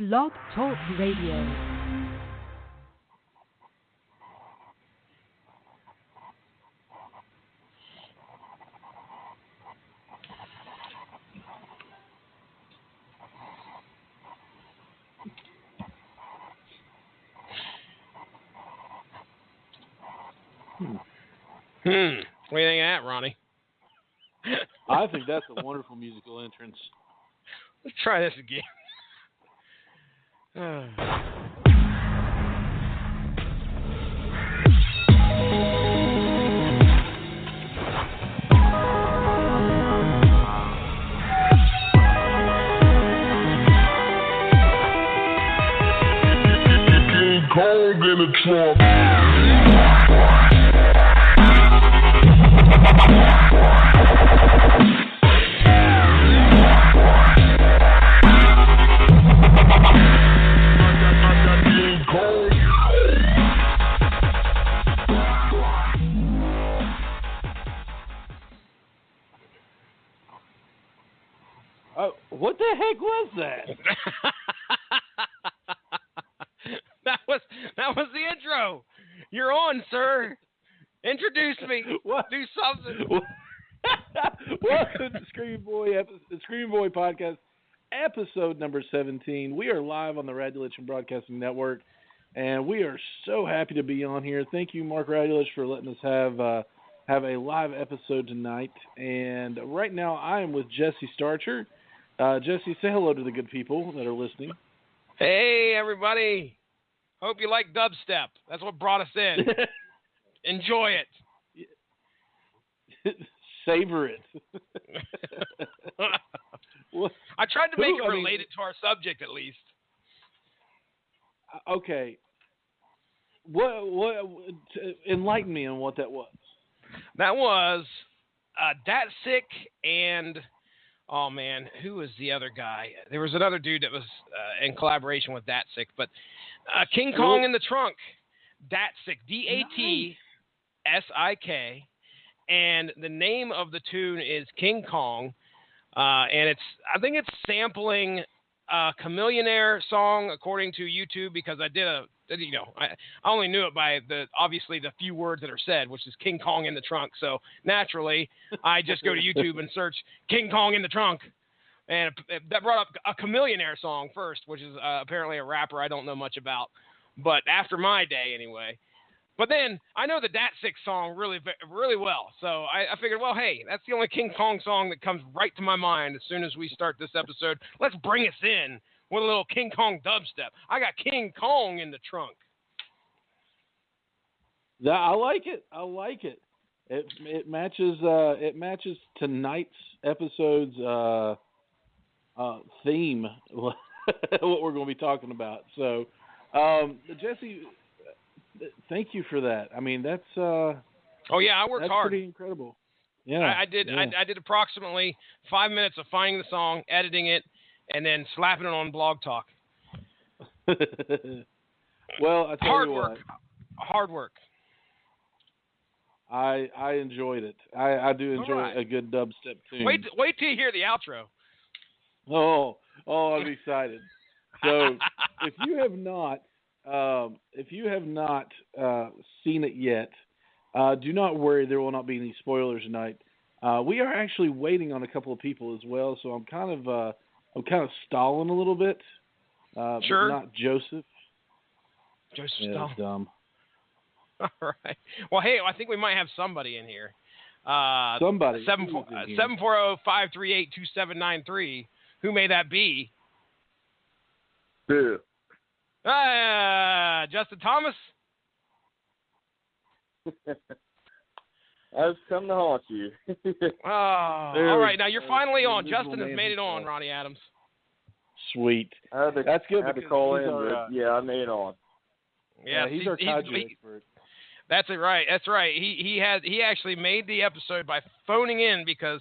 Blog Talk Radio. What do you think of that, Ronnie? I think that's a wonderful musical entrance. Let's try this again. Cold in the trunk. What the heck was that? That was the intro. You're on, sir. Introduce me. What? Do something. Welcome to Screaming Boy Podcast, episode number 17. We are live on the Radulich Broadcasting Network, and we are so happy to be on here. Thank you, Mark Radulich, for letting us have a live episode tonight. And right now, I am with Jesse Starcher. Jesse, say hello to the good people that are listening. Hey, everybody. Hope you like dubstep. That's what brought us in. Enjoy it. Savor it. I tried to make it related to our subject, at least. Okay. What? Enlighten me on what that was. That was Datsik and... Oh, man, who was the other guy? There was another dude that was in collaboration with Datsik, but King Kong in the Trunk, Datsik, Datsik, and the name of the tune is King Kong, and I think it's sampling a Chameleonaire song according to YouTube, because I only knew it by obviously the few words that are said, which is King Kong in the Trunk. So naturally, I just go to YouTube and search King Kong in the Trunk, and that brought up a Chameleonaire song first, which is apparently a rapper I don't know much about, but after my day anyway. But then I know the Datsik song really, really well, so I figured, well, hey, that's the only King Kong song that comes right to my mind as soon as we start this episode. Let's bring us in with a little King Kong dubstep. I got King Kong in the Trunk. I like it. It matches tonight's episode's theme. What we're going to be talking about. So, Jesse, thank you for that. I mean, that's I worked hard. That's pretty incredible. Yeah, I did. Yeah. I did approximately 5 minutes of finding the song, editing it, and then slapping it on Blog Talk. Well, I tell you what. Hard work. I enjoyed it. I do enjoy a good dubstep tune. Wait till you hear the outro. Oh, I'm excited. So, if you have not seen it yet, do not worry. There will not be any spoilers tonight. We are actually waiting on a couple of people as well, so I'm kind of stalling a little bit. Sure. But not Joseph. Joseph yeah, Stalin. Dumb. All right. Well, hey, I think we might have somebody in here. Somebody. 740-538-2793. Who may that be? Yeah. Justin Thomas? I was coming to haunt you. All right. Now you're finally on. Justin has made it on, Ronnie Adams. Sweet. That's good. I had to call in, but I made it on. Yeah, he's our kaiju expert. That's it, right. That's right. He actually made the episode by phoning in because,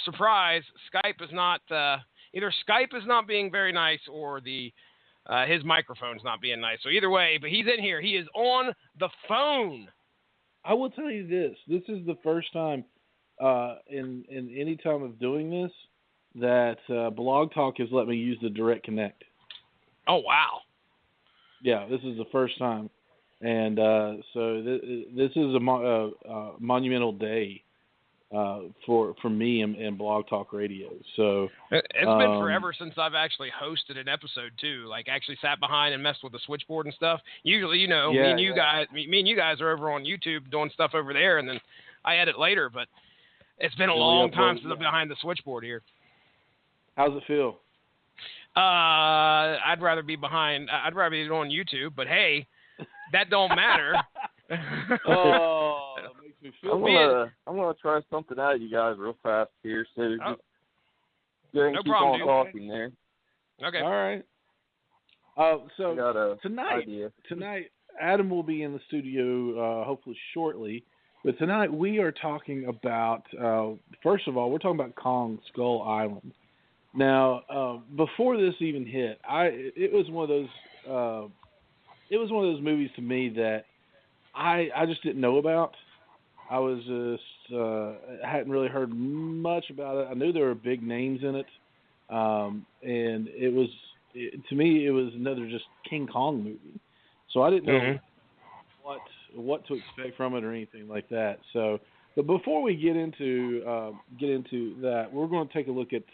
surprise, Skype is not either Skype is not being very nice or his microphone's not being nice. So either way, but he's in here. He is on the phone. I will tell you this. This is the first time in any time of doing this that Blog Talk has let me use the Direct Connect. Oh, wow. Yeah, this is the first time. And so this is a monumental day for me and Blog Talk Radio. So it's been forever since I've actually hosted an episode too. Like actually sat behind and messed with the switchboard and stuff. Usually, me and you guys are over on YouTube doing stuff over there, and then I edit later. But it's been a long time since I'm behind the switchboard here. How's it feel? I'd rather be behind. I'd rather be on YouTube, but hey, that don't matter. Oh, that makes me feel I'm gonna try something out, you guys, real fast here. So just keep problem, on talking there. Okay. All right. So tonight, Adam will be in the studio hopefully shortly. But tonight we are talking about. First of all, we're talking about Kong Skull Island. Now, before this even hit, it was one of those. It was one of those movies to me that I just didn't know about. I was just hadn't really heard much about it. I knew there were big names in it, and to me it was another just King Kong movie. So I didn't know what to expect from it or anything like that. So, but before we get into that, we're going to take a look at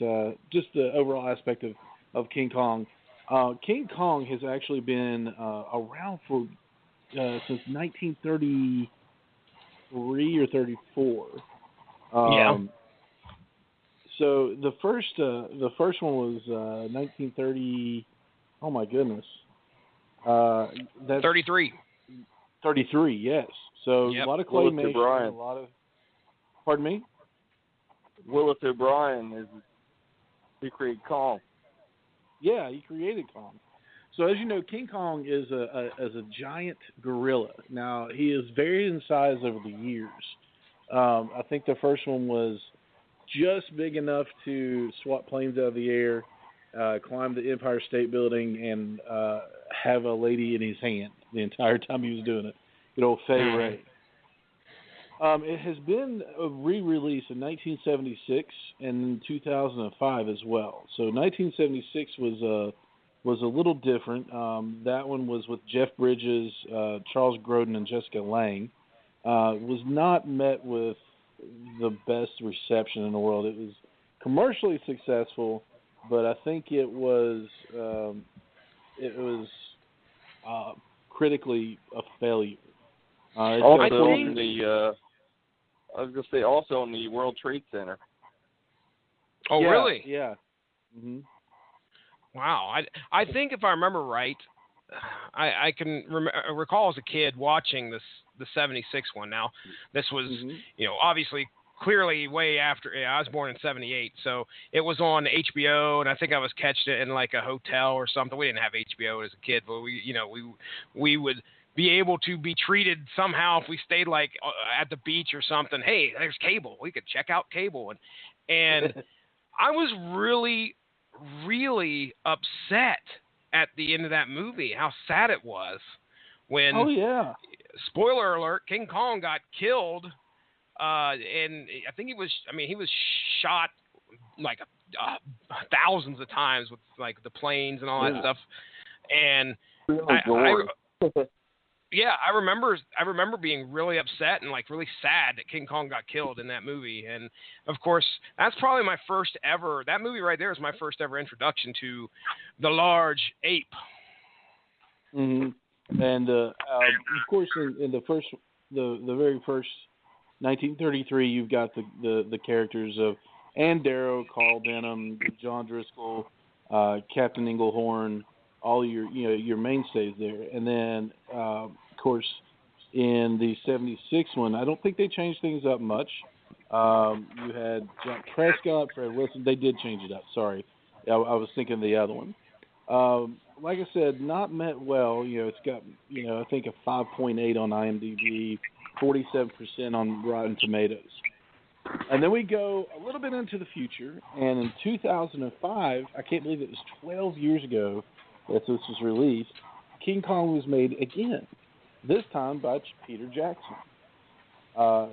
just the overall aspect of King Kong. King Kong has actually been around for since 1933 or 34. So the first one was 1930. Oh my goodness. That's 33. 33. Yes. So a lot of claymation. A lot of. Pardon me. Willis O'Brien he created Kong. Yeah, he created Kong. So as you know, King Kong is a giant gorilla. Now he is varied in size over the years. I think the first one was just big enough to swat planes out of the air, climb the Empire State Building, and have a lady in his hand the entire time he was doing it. Good old Fay Ray. It has been re-released in 1976 and in 2005 as well. So 1976 was a little different. That one was with Jeff Bridges, Charles Grodin, and Jessica Lange. Was not met with the best reception in the world. It was commercially successful, but I think it was critically a failure. I was going to say also in the World Trade Center. Oh, yeah, really? Yeah. Mm-hmm. Wow. I think if I remember right, I can recall as a kid watching the 76 one. Now, this was, obviously clearly way after. I was born in 78, so it was on HBO, and I think I was catching it in like a hotel or something. We didn't have HBO as a kid, but we would be able to be treated somehow if we stayed like at the beach or something. Hey, there's cable. We could check out cable. And I was really, really upset at the end of that movie, how sad it was when, spoiler alert, King Kong got killed. And I think he was shot like thousands of times with like the planes and all that stuff. And I remember being really upset and like really sad that King Kong got killed in that movie. And of course, that's probably my first ever. That movie right there is my first ever introduction to the large ape. Mm-hmm. And of course, in the very first 1933, you've got the characters of Ann Darrow, Carl Denham, John Driscoll, Captain Inglehorn. All your mainstays there. And then, of course, in the 76 one, I don't think they changed things up much. You had Jack Prescott, Fred Wilson. They did change it up. Sorry. I was thinking of the other one. Like I said, not met well. It's got, I think a 5.8 on IMDb, 47% on Rotten Tomatoes. And then we go a little bit into the future. And in 2005, I can't believe it was 12 years ago, that this was released, King Kong was made again, this time by Peter Jackson of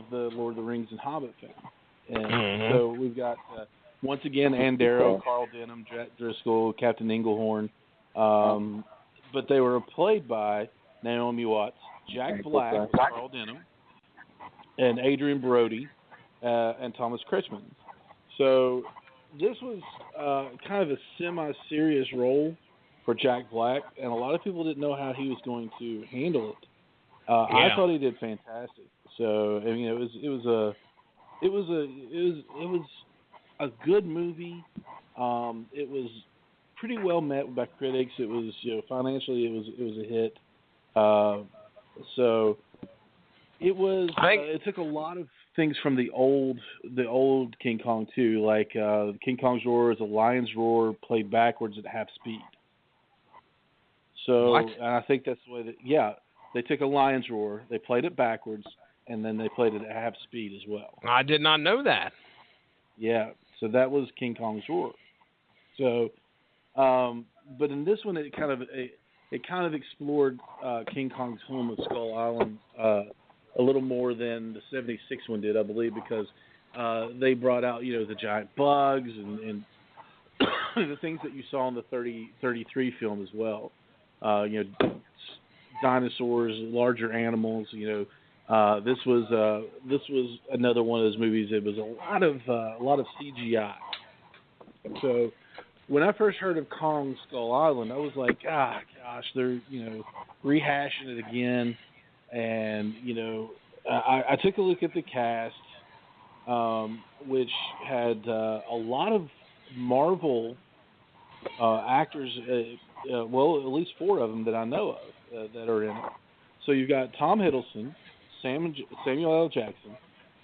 the Lord of the Rings and Hobbit fame. And so we've got, once again, Ann Darrow, Carl Denham, Jack Driscoll, Captain Inglehorn. But they were played by Naomi Watts, Jack Black, was Carl Denham, and Adrian Brody, and Thomas Kretschmann. So this was kind of a semi-serious role for Jack Black, and a lot of people didn't know how he was going to handle it. I thought he did fantastic. So I mean, it was a good movie. It was pretty well met by critics. It was, financially it was a hit. So it was. It took a lot of things from the old King Kong too, like King Kong's roar is a lion's roar played backwards at half speed. So, and I think that's the way that they took a lion's roar, they played it backwards, and then they played it at half speed as well. I did not know that. Yeah, so that was King Kong's roar. So, but in this one, it kind of explored King Kong's home of Skull Island a little more than the '76 one did, I believe, because they brought out the giant bugs and the things that you saw in the 33 film as well. Dinosaurs, larger animals. This was another one of those movies. It was a lot of CGI. So when I first heard of Kong Skull Island, I was like, gosh, they're rehashing it again. And I took a look at the cast, which had a lot of Marvel actors. Well, at least 4 of them that I know of that are in it. So you've got Tom Hiddleston, Samuel L. Jackson,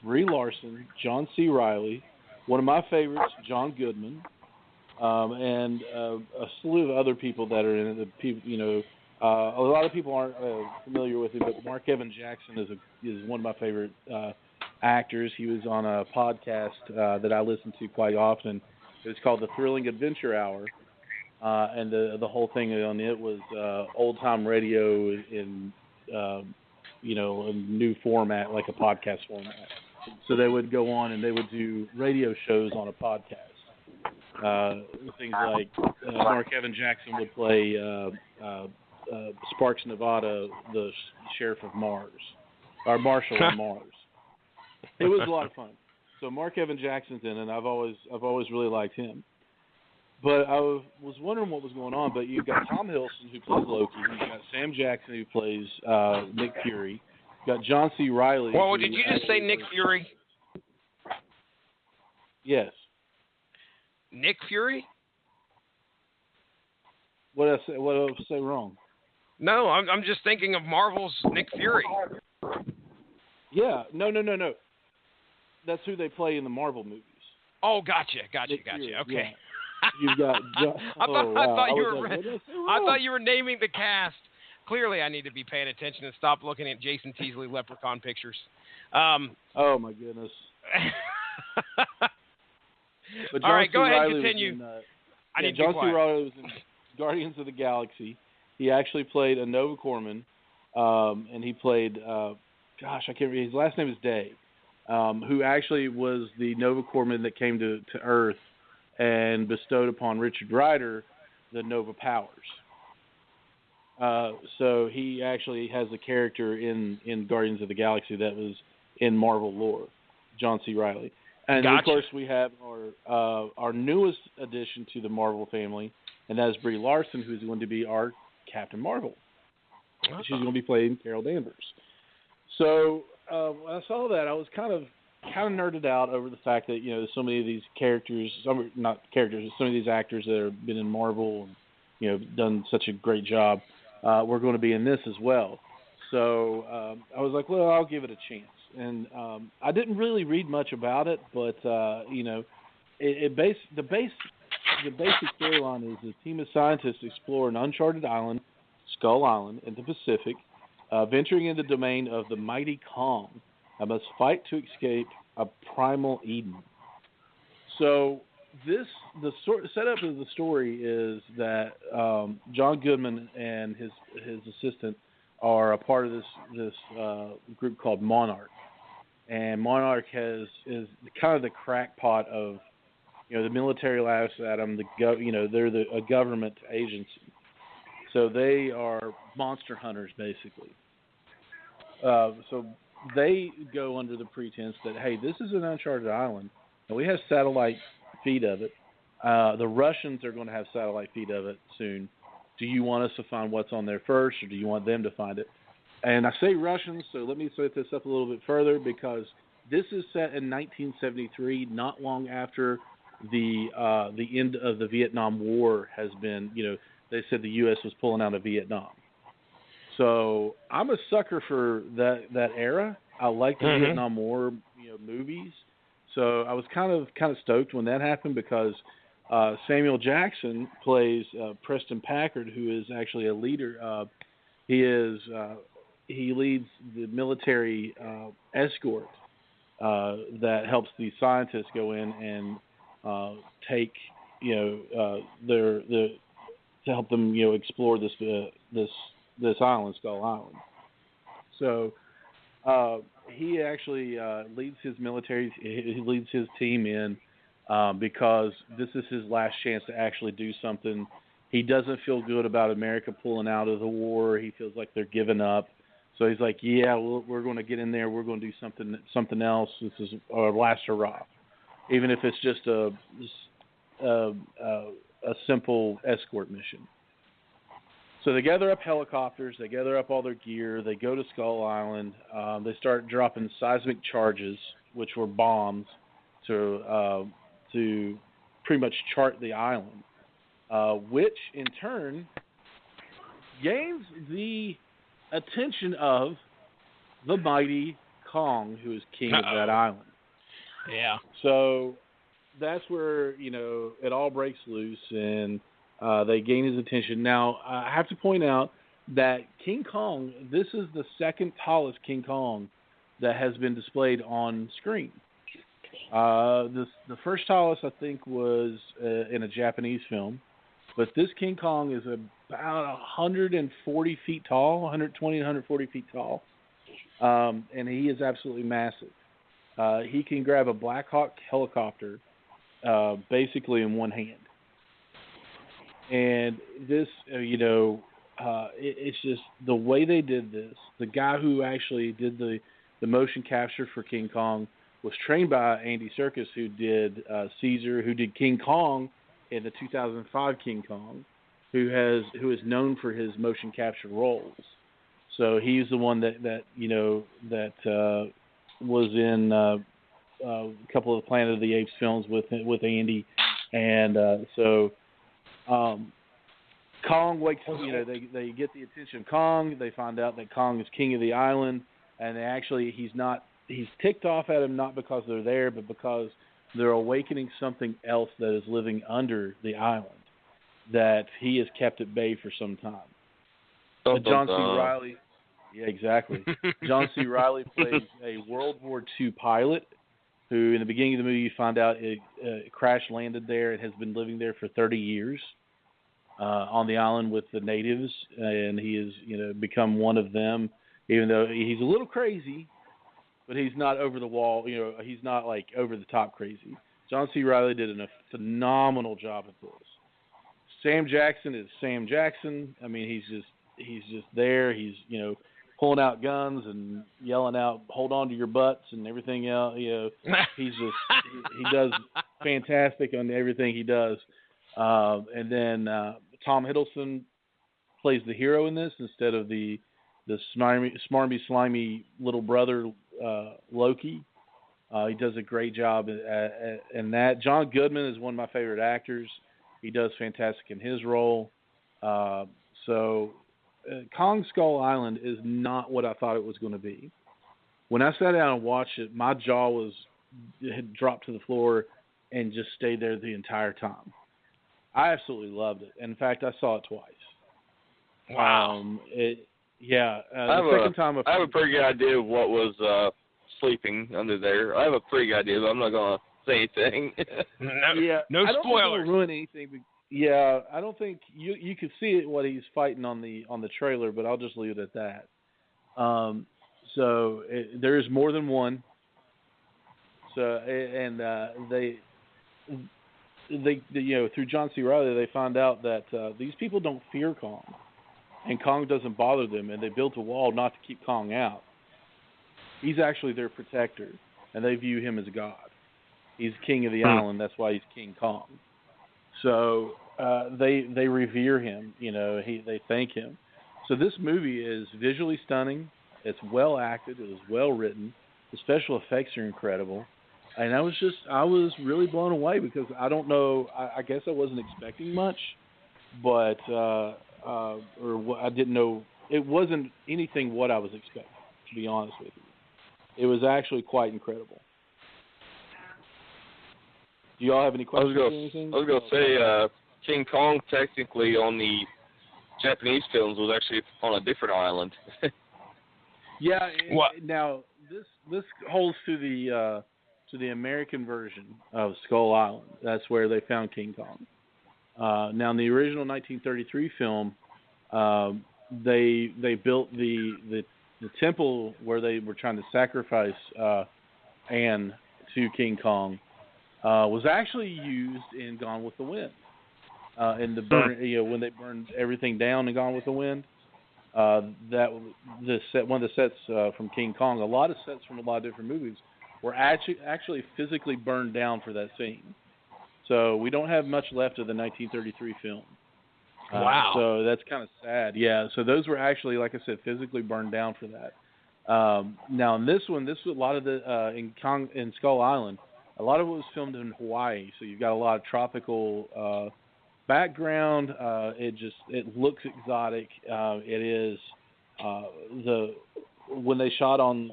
Brie Larson, John C. Reilly, one of my favorites, John Goodman, and a slew of other people that are in it. A lot of people aren't familiar with it, but Mark Evan Jackson is one of my favorite actors. He was on a podcast that I listen to quite often. It was called The Thrilling Adventure Hour. And the whole thing on it was old time radio in a new format, like a podcast format. So they would go on and they would do radio shows on a podcast. Things like Mark Evan Jackson would play Sparks Nevada, the sheriff of Mars, or Marshall on Mars. It was a lot of fun. So Mark Evan Jackson's in it. I've always really liked him. But I was wondering what was going on. But you've got Tom Hiddleston, who plays Loki. You've got Sam Jackson, who plays Nick Fury. You've got John C. Reilly. Well, did you just say Nick Fury? Yes. Nick Fury? What did I say wrong? No, I'm just thinking of Marvel's Nick Fury. Yeah. No. That's who they play in the Marvel movies. Oh, gotcha. Fury, Okay. Yeah. You've got. I thought you were naming the cast. Clearly, I need to be paying attention and stop looking at Jason Teasley leprechaun pictures. Oh my goodness. All right, go ahead and continue. John C. Reilly was in Guardians of the Galaxy. He actually played a Nova Corpsman, and he played. I can't remember. His last name is Day, who actually was the Nova Corpsman that came to Earth and bestowed upon Richard Rider the Nova powers. So he actually has a character in Guardians of the Galaxy that was in Marvel lore, John C. Reilly. And gotcha. Of course we have our newest addition to the Marvel family, and that is Brie Larson, who's going to be our Captain Marvel. Oh. She's going to be playing Carol Danvers. So when I saw that, I was kind of nerded out over the fact that so many of these characters, some of these actors that have been in Marvel and done such a great job, were going to be in this as well. So I was like, well, I'll give it a chance. And I didn't really read much about it, but the basic storyline is a team of scientists explore an uncharted island, Skull Island, in the Pacific, venturing into the domain of the mighty Kong. I must fight to escape a primal Eden. So the setup of the story is that John Goodman and his assistant are a part of this group called Monarch, and Monarch is kind of the crackpot of the military laughs at them. They're a government agency, So they are monster hunters, basically. So they go under the pretense that, hey, this is an uncharted island, and we have satellite feed of it. The Russians are going to have satellite feed of it soon. Do you want us to find what's on there first, or do you want them to find it? And I say Russians, so let me set this up a little bit further, because this is set in 1973, not long after the end of the Vietnam War has been, they said the U.S. was pulling out of Vietnam. So I'm a sucker for that era. I like the Vietnam War, movies. So I was kind of stoked when that happened, because Samuel Jackson plays Preston Packard, who is actually a leader. He leads the military escort that helps these scientists go in and take to help them explore this island, Skull Island. So he actually leads his military. He leads his team in because this is his last chance to actually do something. He doesn't feel good about America pulling out of the war. He feels like they're giving up. So he's like, yeah, we're going to get in there. We're going to do something else. This is our last hurrah, even if it's just a simple escort mission. So they gather up helicopters. They gather up all their gear. They go to Skull Island. They start dropping seismic charges, which were bombs, to pretty much chart the island, which in turn gains the attention of the mighty Kong, who is king of that island. Yeah. So that's where, it all breaks loose, and they gain his attention. Now, I have to point out that King Kong, this is the second tallest King Kong that has been displayed on screen. The first tallest, I think, was in a Japanese film. But this King Kong is about 140 feet tall, 120 to 140 feet tall. And he is absolutely massive. He can grab a Black Hawk helicopter basically in one hand. And this, it's just the way they did this. The guy who actually did the motion capture for King Kong was trained by Andy Serkis, who did Caesar, who did King Kong in the 2005 King Kong, who is known for his motion capture roles. So he's the one that was in a couple of the Planet of the Apes films with Andy, and Kong wakes. They get the attention of Kong. They find out that Kong is king of the island, and he's ticked off at him not because they're there, but because they're awakening something else that is living under the island that he has kept at bay for some time. John C. Reilly. Yeah, exactly. John C. Reilly plays a World War II pilot who, in the beginning of the movie, you find out it crash landed there. It has been living there for 30 years on the island with the natives, and he has become one of them, even though he's a little crazy. But he's not over the wall, he's not like over the top crazy. John C. Reilly did a phenomenal job at this. Sam Jackson is Sam Jackson. I mean, he's just there. He's, pulling out guns and yelling out, "Hold on to your butts," and everything else. He does fantastic on everything he does. And then Tom Hiddleston plays the hero in this instead of the smarmy, slimy little brother Loki. He does a great job in that. John Goodman is one of my favorite actors. He does fantastic in his role. Kong Skull Island is not what I thought it was going to be. When I sat down and watched it, my jaw had dropped to the floor and just stayed there the entire time. I absolutely loved it. In fact, I saw it twice. Wow. The second time I have a pretty good idea of what was sleeping under there. I have a pretty good idea, but I'm not going to say anything. No I don't spoilers. think it'll ruin anything. Yeah, I don't think you could see it what he's fighting on the trailer, but I'll just leave it at that. There is more than one. So they through John C. Reilly, they find out that these people don't fear Kong. and Kong doesn't bother them, and they built a wall not to keep Kong out. He's actually their protector, and they view him as a god. He's king of the island. That's why he's King Kong. So they revere him. They thank him. So this movie is visually stunning. It's well acted. It was well written. The special effects are incredible. And I was really blown away because I don't know. I guess I wasn't expecting much, but I didn't know. It wasn't anything what I was expecting, to be honest with you. It was actually quite incredible. Do y'all have any questions or anything? I was going to say, King Kong technically on the Japanese films was actually on a different island. Yeah. Now this holds to the American version of Skull Island. That's where they found King Kong. Now in the original 1933 film, they built the temple where they were trying to sacrifice Anne to King Kong. Was actually used in Gone with the Wind. In the burn, when they burned everything down in Gone with the Wind, one of the sets from King Kong. A lot of sets from a lot of different movies were actually physically burned down for that scene. So we don't have much left of the 1933 film. Wow. So that's kind of sad. Yeah. So those were actually, like I said, physically burned down for that. Now in this was a lot of the in Skull Island. A lot of it was filmed in Hawaii, so you've got a lot of tropical background. It looks exotic. It is when they shot on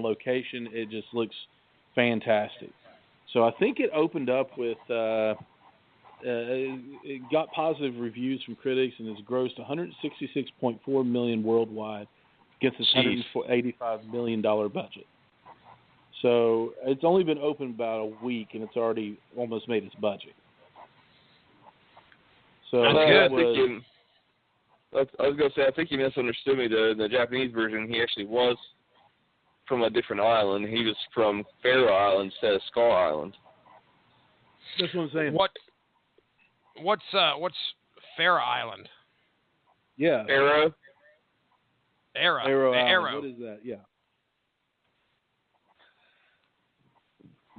location, it just looks fantastic. So I think it opened up with it got positive reviews from critics and it's grossed $166.4 million worldwide against its $185 million budget. So it's only been open about a week, and it's already almost made its budget. So I was going to say, I think you misunderstood me. The Japanese version, he actually was from a different island. He was from Faroe Island instead of Skull Island. That's what I'm saying. What's Faroe Island? Yeah. Faroe Island. What is that? Yeah.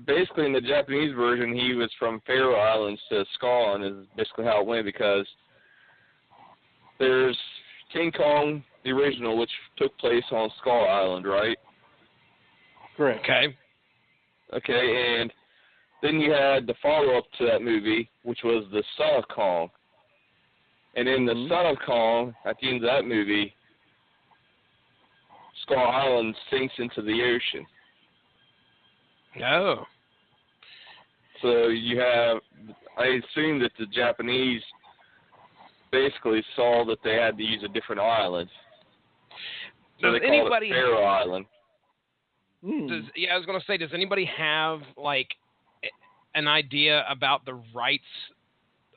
Basically, in the Japanese version, he was from Faroe Islands to Skull Island is basically how it went because there's King Kong, the original, which took place on Skull Island, right? Correct. Okay, and then you had the follow-up to that movie, which was The Son of Kong. And in The Son of Kong, at the end of that movie, Skull Island sinks into the ocean. Oh. So you have, I assume that the Japanese basically saw that they had to use a different island. So they called it Faroe Island. I was going to say, does anybody have, like, an idea about the rights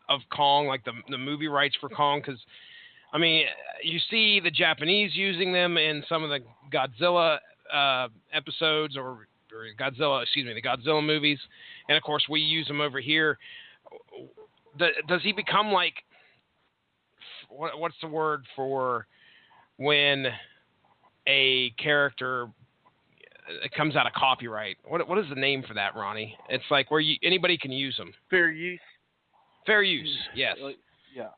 of Kong, like the movie rights for Kong? Because, I mean, you see the Japanese using them in some of the Godzilla episodes or the Godzilla movies, and of course we use them over here. Does he become like what's the word for when a character comes out of copyright? What is the name for that, Ronnie? It's like where anybody can use them. Fair use. Fair use. Yes. Yeah.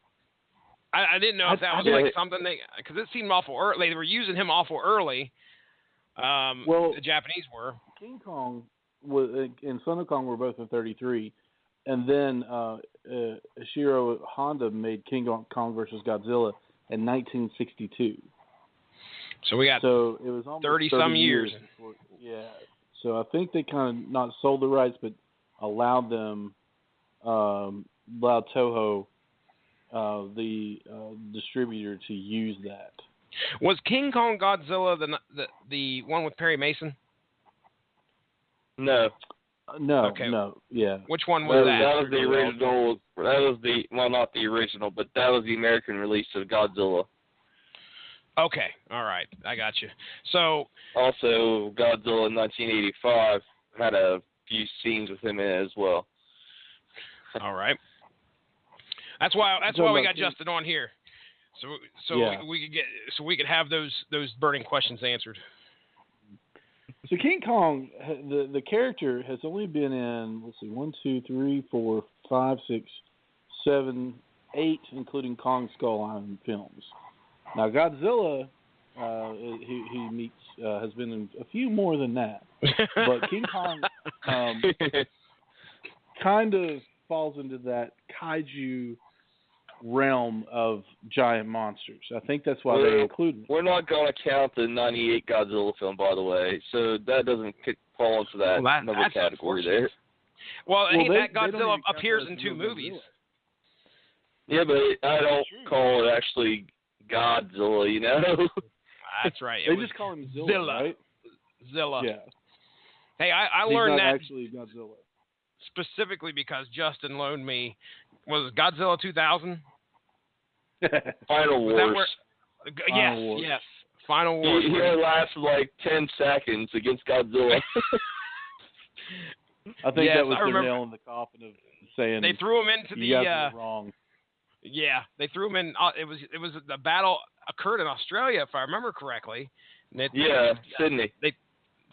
I didn't know if that was like something because it seemed awful early. They were using him awful early. The Japanese were. King Kong and Son of Kong were both in 1933, and then Ishiro Honda made King Kong versus Godzilla in 1962. So we got it was almost 30 some years. Before, so I think they kind of not sold the rights, but allowed Toho, the distributor, to use that. Was King Kong Godzilla the one with Perry Mason? No. Okay. No. Yeah. Which one was that? That was the original. Not the original, but that was the American release of Godzilla. Okay. All right. I got you. So. Also, Godzilla in 1985 had a few scenes with him in it as well. All right. That's why we got Justin on here. we could have those burning questions answered. So King Kong, the character has only been in 1, 2, 3, 4, 5, 6, 7, 8, including Kong Skull Island films. Now Godzilla, he meets has been in a few more than that, but King Kong kind of falls into that kaiju realm of giant monsters. I think that's why they include it. We're not going to count the 98 Godzilla film, by the way, so that doesn't fall into that another category there. Well, that Godzilla appears in 2 movies. Yeah, but I don't call it actually Godzilla, you know? That's right. They just call him Zilla, right? Zilla. Yeah. Hey, I He's learned not that actually Godzilla. Specifically because Justin loaned me, was it Godzilla 2000? Final Wars. Yes. Final Wars. He only lasted like 10 seconds against Godzilla. I think that was their nail in the coffin of saying they threw him into you guys were wrong. Yeah, they threw him in. It was the battle occurred in Australia, if I remember correctly. Sydney.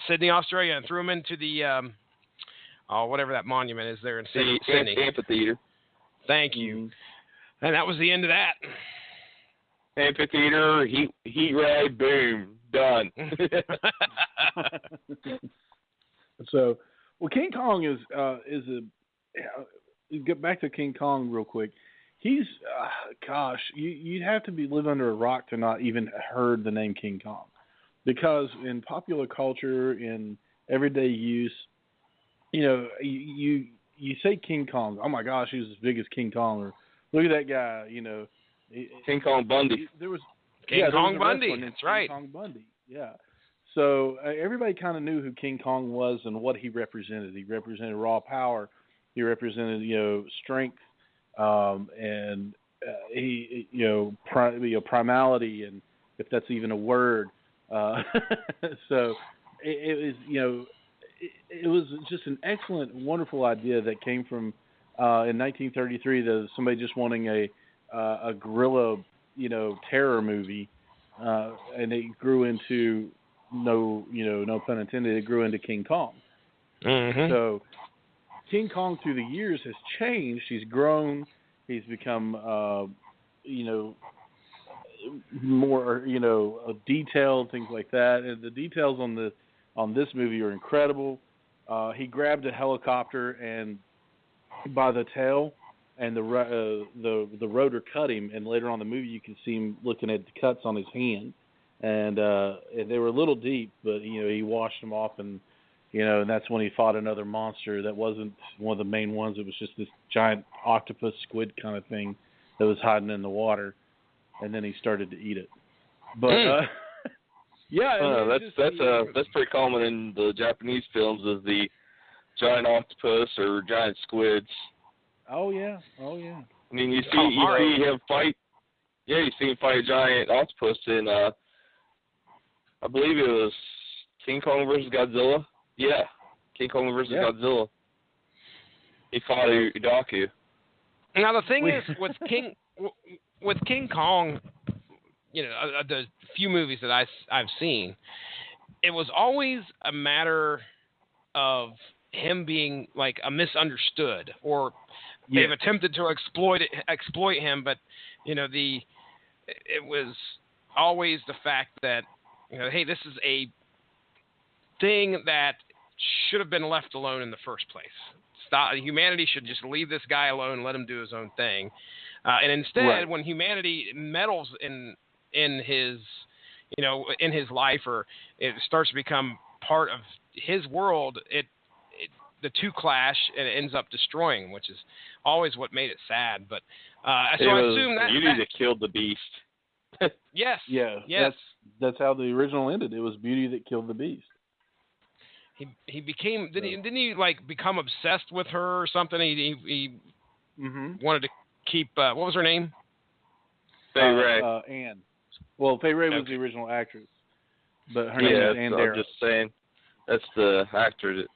Sydney, Australia, and threw him into the whatever that monument is there in Sydney. Amphitheater. Thank you. And that was the end of that. Amphitheater, heat ray, boom, done. So, King Kong is get back to King Kong real quick. He's you'd have to live under a rock to not even heard the name King Kong, because in popular culture, in everyday use, you say King Kong, oh my gosh, he was as big as King Kong, or look at that guy, King Kong Bundy. There was King Kong Bundy. That's right. King Kong Bundy. Yeah. So everybody kind of knew who King Kong was and what he represented. He represented raw power. He represented strength, and he primality, and if that's even a word. So it was just an excellent, wonderful idea that came from in 1933. Somebody just wanting a gorilla, terror movie, and it grew into no pun intended. It grew into King Kong. Mm-hmm. So King Kong through the years has changed. He's grown. He's become more detailed, things like that. And the details on this movie are incredible. He grabbed a helicopter and by the tail, and the rotor cut him. And later on in the movie, you can see him looking at the cuts on his hand, and they were a little deep, but he washed them off, and and that's when he fought another monster that wasn't one of the main ones. It was just this giant octopus squid kind of thing that was hiding in the water, and then he started to eat it. But that's pretty common in the Japanese films, is the giant octopus or giant squids. Oh yeah. I mean, you see him fight. Yeah, you see him fight a giant octopus in I believe it was King Kong versus Godzilla. Yeah, King Kong versus Godzilla. He fought Udaku. Now the thing is, with King Kong, the few movies that I've seen, it was always a matter of him being like a misunderstood, or they've attempted to exploit him, but it was always the fact that hey, this is a thing that should have been left alone in the first place. Humanity should just leave this guy alone and let him do his own thing. And instead, when humanity meddles in his in his life, or it starts to become part of his world, the two clash and it ends up destroying, which is always what made it sad. But I assume that Beauty that killed the beast. Yes. Yeah. Yes. That's how the original ended. It was Beauty that killed the beast. He became didn't he like become obsessed with her or something? He wanted to keep what was her name? Fay Ray. Anne. Well, Fay Ray was the original actress, but her name is Anne Darrow. I'm just saying, that's the actor that.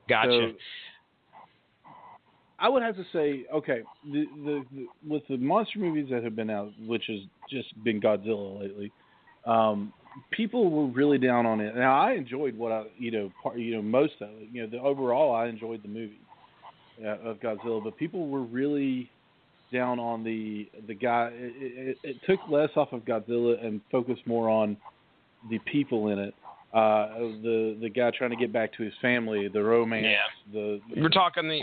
Gotcha. So, I would have to say, okay, the with the monster movies that have been out, which has just been Godzilla lately, people were really down on it. Now I enjoyed what most of it. Overall I enjoyed the movie of Godzilla, but people were really down on the guy. It took less off of Godzilla and focused more on the people in it. The guy trying to get back to his family, the romance. Yeah. We're talking the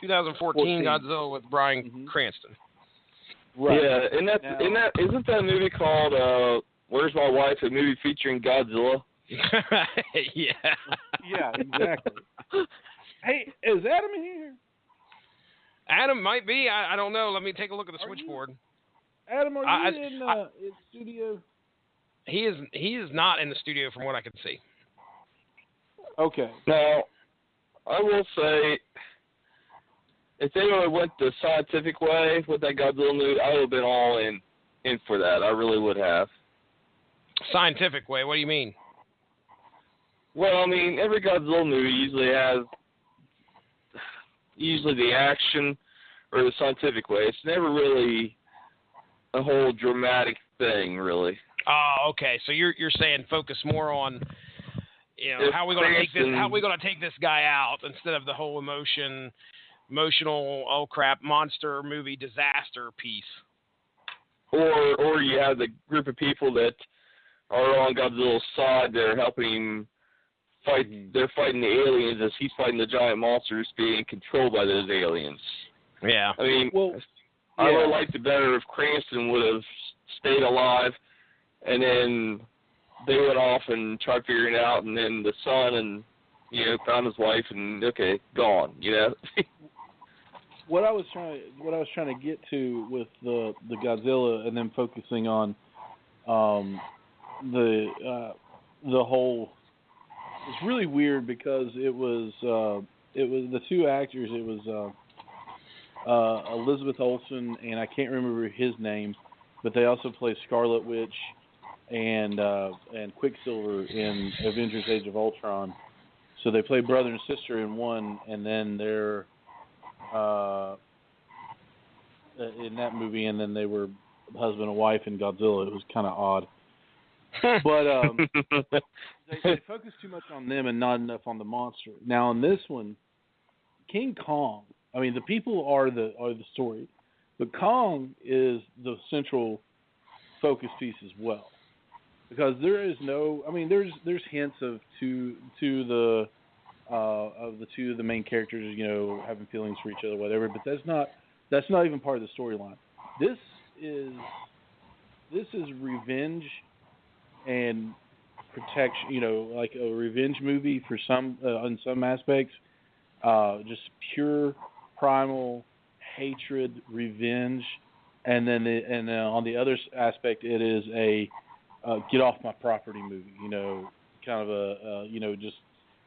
2014 Godzilla with Bryan Cranston. Right. Yeah, isn't that movie called Where's My Wife? A movie featuring Godzilla. Yeah. Yeah, exactly. Hey, is Adam in here? Adam might be. I don't know. Let me take a look at the switchboard. Adam, are you in studio? He is not in the studio from what I can see. Okay. Now, I will say, if they would have went the scientific way with that Godzilla movie, I would have been all in for that. I really would have. Scientific way? What do you mean? Well, I mean, every Godzilla movie usually has the action or the scientific way. It's never really a whole dramatic thing, really. Oh, okay. So you're saying focus more on, how we going to take this guy out instead of the whole emotional, oh crap, monster movie disaster piece. Or you have the group of people that are on Godzilla's side. They're helping him fight. They're fighting the aliens as he's fighting the giant monsters being controlled by those aliens. Yeah. I mean, I would have liked it better if Cranston would have stayed alive, and then they went off and tried figuring it out, and then the son and found his wife, and okay, gone. What I was trying to get to with the Godzilla, and then focusing on the whole. It's really weird because it was the two actors. It was Elizabeth Olsen, and I can't remember his name, but they also play Scarlet Witch and Quicksilver in Avengers: Age of Ultron. So they play brother and sister in one, and then they're in that movie, and then they were husband and wife in Godzilla. It was kind of odd. But they focus too much on them and not enough on the monster. Now in this one, King Kong. I mean, the people are the story, but Kong is the central focus piece as well, because there is no. I mean, there's hints of the two of the main characters, having feelings for each other, whatever. But that's not even part of the storyline. This is revenge and protection. Like a revenge movie for some in some aspects. Just pure primal hatred, revenge, and then on the other aspect, it is a get off my property movie. Kind of a just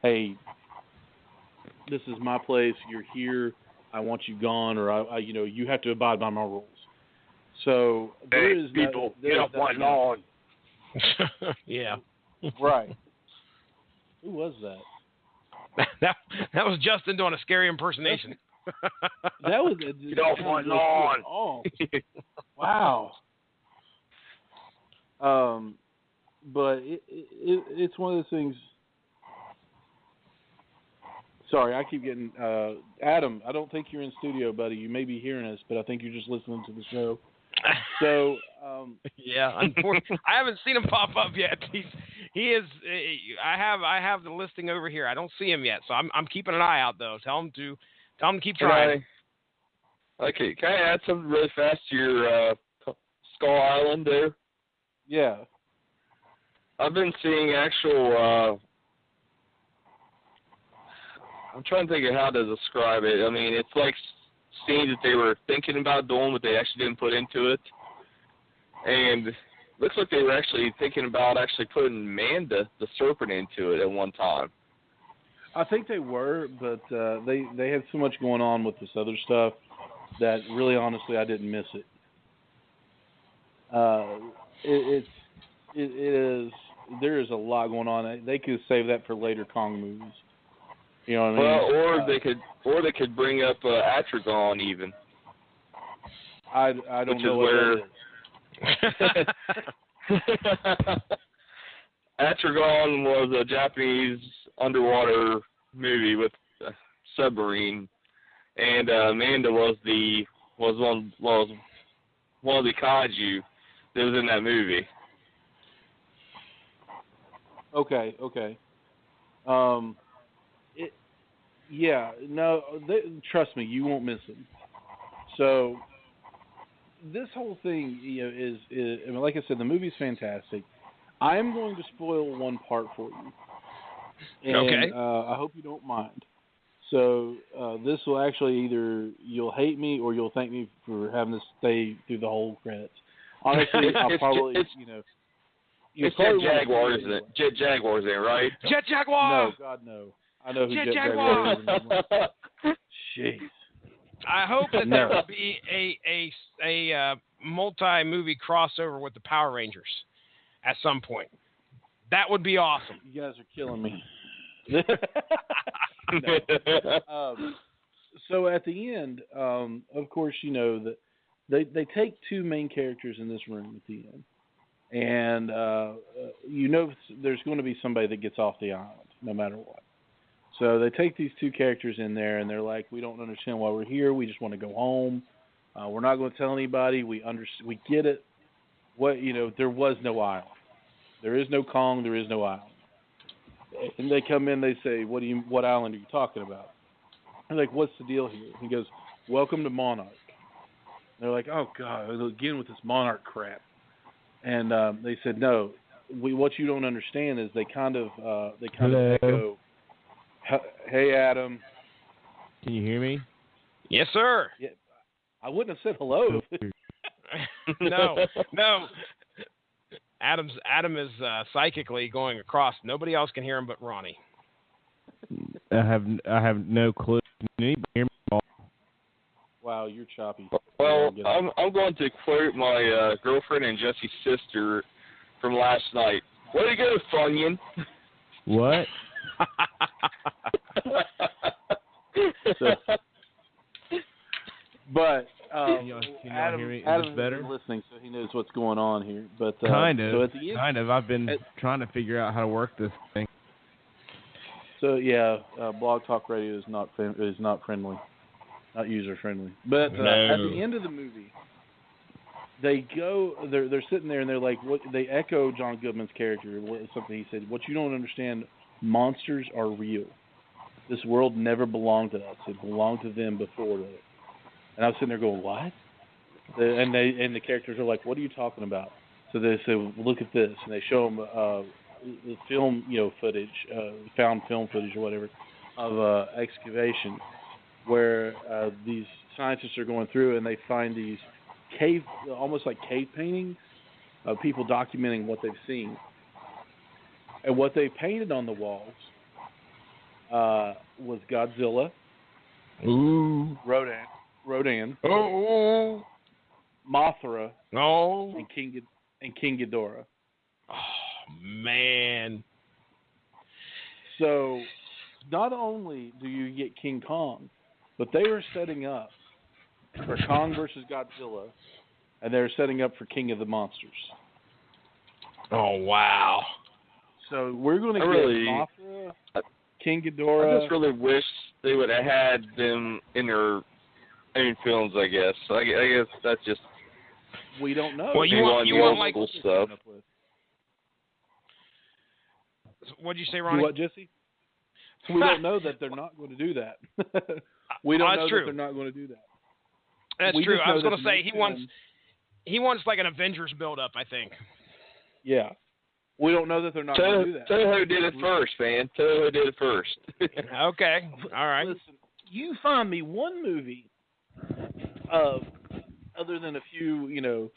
hey, this is my place. You're here. I want you gone, or you have to abide by my rules. So there is people get off my lawn. Yeah. Right. Who was that? That was Justin doing a scary impersonation. That was get off my lawn. Oh, wow. But it's one of those things. Sorry, I keep getting Adam. I don't think you're in studio, buddy. You may be hearing us, but I think you're just listening to the show. So yeah, unfortunately, I haven't seen him pop up yet. He is. I have the listing over here. I don't see him yet, so I'm keeping an eye out though. Tell him to keep trying. Okay, can I add something really fast to your Skull Island there? Yeah. I've been seeing actual. I'm trying to think of how to describe it. I mean, it's like scenes that they were thinking about doing, but they actually didn't put into it. And looks like they were actually thinking about actually putting Manda, the serpent, into it at one time. I think they were, but they had so much going on with this other stuff that really, honestly, I didn't miss it. There is a lot going on. They could save that for later Kong movies. You know what I mean? Well, or they could bring up Atragon even. I don't know what that is. Atragon was a Japanese underwater movie with a submarine, and Amanda was one of the kaiju that was in that movie. Okay. Trust me, you won't miss them. So this whole thing, is I mean, like I said, the movie's fantastic. I am going to spoil one part for you, and okay. I hope you don't mind. So this will actually either you'll hate me or you'll thank me for having to stay through the whole credits. Honestly, I'll probably, It's Jet Jaguar, isn't it? Jet Jaguar's in, right? Jet Jaguar! No, God, no. I know who Jet Jet Jaguar is. Jeez. I hope that there will be a multi-movie crossover with the Power Rangers at some point. That would be awesome. You guys are killing me. So at the end, of course, that they take two main characters in this room at the end. And, there's going to be somebody that gets off the island, no matter what. So they take these two characters in there, and they're like, we don't understand why we're here. We just want to go home. We're not going to tell anybody. We get it. There was no island. There is no Kong. There is no island. And they come in, they say, what island are you talking about? I'm like, what's the deal here? He goes, welcome to Monarch. And they're like, oh, God, again with this Monarch crap. And they said, no, what you don't understand is they kind of echo, hey, Adam. Can you hear me? Yes, sir. Yeah, I wouldn't have said hello. No. Adam is psychically going across. Nobody else can hear him but Ronnie. I have no clue. Can anybody hear me? Wow, you're choppy. Well, I'm going to quote my girlfriend and Jesse's sister from last night. Way to go, Funyun. What? But can y'all hear me? Is this better? Listening, so he knows what's going on here. But kind of. So at the end, I've been trying to figure out how to work this thing. So yeah, Blog Talk Radio is not friendly, not user friendly. But at the end of the movie, they're sitting there and they're like, what? They echo John Goodman's character. Something he said. What you don't understand, monsters are real. This world never belonged to us. It belonged to them before that. And I was sitting there going, what? And the characters are like, what are you talking about? So they say, well, look at this, and they show them the film, footage, found film footage or whatever, of excavation, where these scientists are going through and they find these cave, almost like cave paintings of people documenting what they've seen. And what they painted on the walls was Godzilla, Ooh, Rodan, oh, Mothra, no, and King Ghidorah. Oh man! So, not only do you get King Kong, but they are setting up for Kong versus Godzilla, and they're setting up for King of the Monsters. Oh wow! So we're going to get Mothra, King Ghidorah. I just really wish they would have had them in their own films. I guess. I guess that's just. We don't know. Well, you want like cool stuff. What'd you say, Ronnie? What, Jesse? We don't know that they're not going to do that. We don't know that they're not going to do that. That's true. I was going to say he wants like an Avengers build-up, I think. Yeah. We don't know that they're not going to do that. Toho did it first, man. Toho did it first. Okay. All right. Listen, you find me one movie other than a few,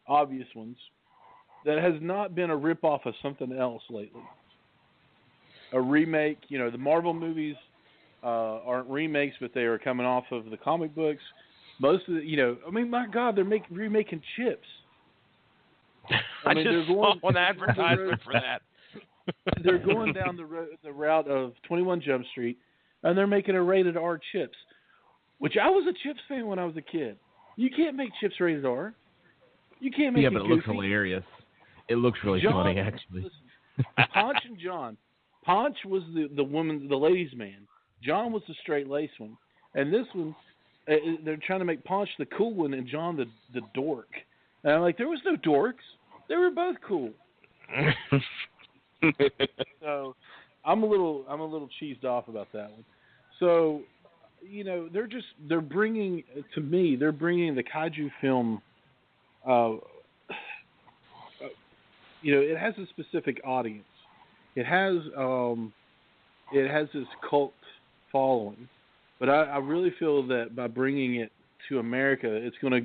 obvious ones, that has not been a ripoff of something else lately. A remake, the Marvel movies aren't remakes, but they are coming off of the comic books. Most of the, my God, they're remaking Chips. I just saw an advertisement for that. They're going down the route of 21 Jump Street. and they're making a rated R Chips, which I was a Chips fan when I was a kid. You can't make Chips rated R. You can't make it but it goofy. looks hilarious. It looks really funny, actually. Listen, Ponch and John. Ponch was the ladies' man. John was the straight-laced one. And this one, they're trying to make Ponch the cool one and John the dork. And I'm like, there was no dorks. They were both cool. So I'm a little cheesed off about that one. So, they're bringing the kaiju film. It has a specific audience. It has this cult following, but I really feel that by bringing it to America, it's going to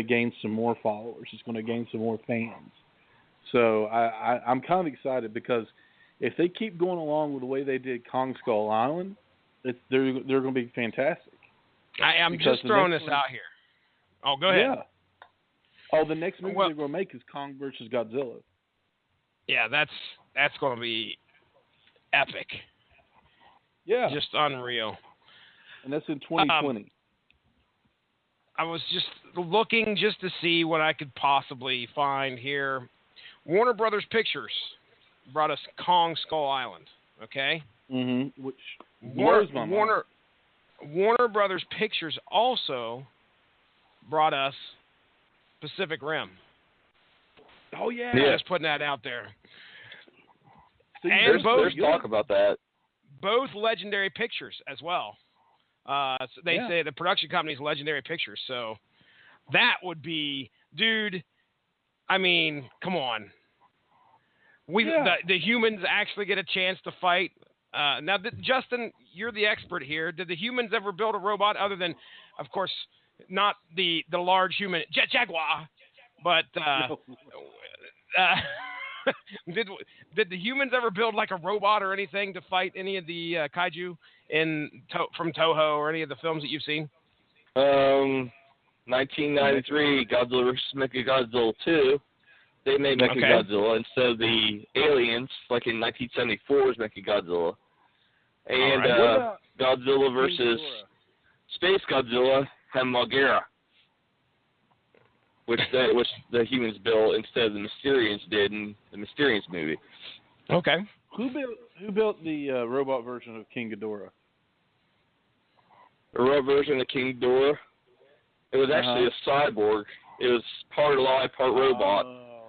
gain some more followers. It's going to gain some more fans. So I'm kind of excited because if they keep going along with the way they did Kong Skull Island, they're going to be fantastic. I'm just throwing this out here. Oh, go ahead. Yeah. Oh, the next movie they're going to make is Kong versus Godzilla. Yeah, that's going to be epic. Yeah. Just unreal. And that's in 2020. I was just looking just to see what I could possibly find here. Warner Brothers Pictures brought us Kong Skull Island, okay? Mm-hmm. Which blows my mind. Warner Brothers Pictures also brought us Pacific Rim. Oh, yeah. Just putting that out there. So and there's talk about that. Both Legendary Pictures as well. They say the production company is Legendary Pictures. So that would be, dude, I mean, come on. The humans actually get a chance to fight. Now, Justin, you're the expert here. Did the humans ever build a robot other than, of course, not the large human Jaguar, but did the humans ever build like a robot or anything to fight any of the kaiju from Toho or any of the films that you've seen? 1993, Godzilla vs. Mechagodzilla 2. They made Mechagodzilla instead of the aliens, like in 1974's Mechagodzilla. And Godzilla versus Space Godzilla had Mogira, which the humans built instead of the Mysterians did in the Mysterians movie. Okay. Who built the robot version of King Ghidorah? The robot version of King Ghidorah? It was actually a cyborg. It was part alive, part robot. Oh,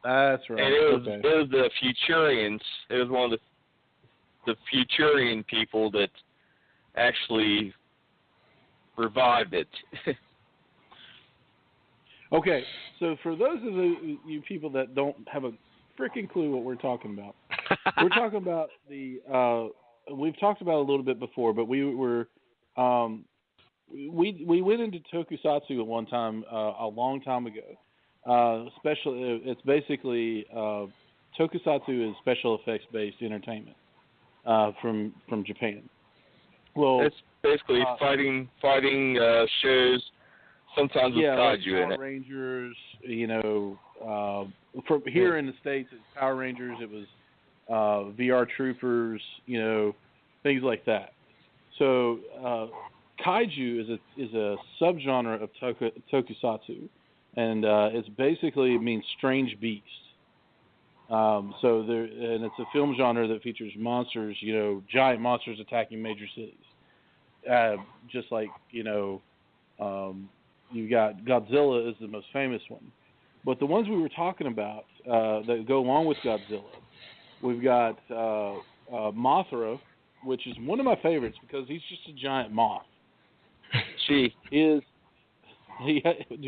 that's right. And it was the Futurians. It was one of the Futurian people that actually revived it. Okay, so for those of you people that don't have a freaking clue what we're talking about, we're talking about we've talked about it a little bit before, but we were we went into Tokusatsu at one time a long time ago. It's basically Tokusatsu is special effects based entertainment from Japan. Well, it's basically fighting shows. Sometimes with kaiju in it. Power Rangers, from here in the States, it's Power Rangers. It was VR Troopers, things like that. So kaiju is a subgenre of Tokusatsu, and it's basically means strange beast. And it's a film genre that features monsters, giant monsters attacking major cities, just like you got Godzilla is the most famous one. But the ones we were talking about that go along with Godzilla, we've got Mothra, which is one of my favorites because he's just a giant moth. She. Do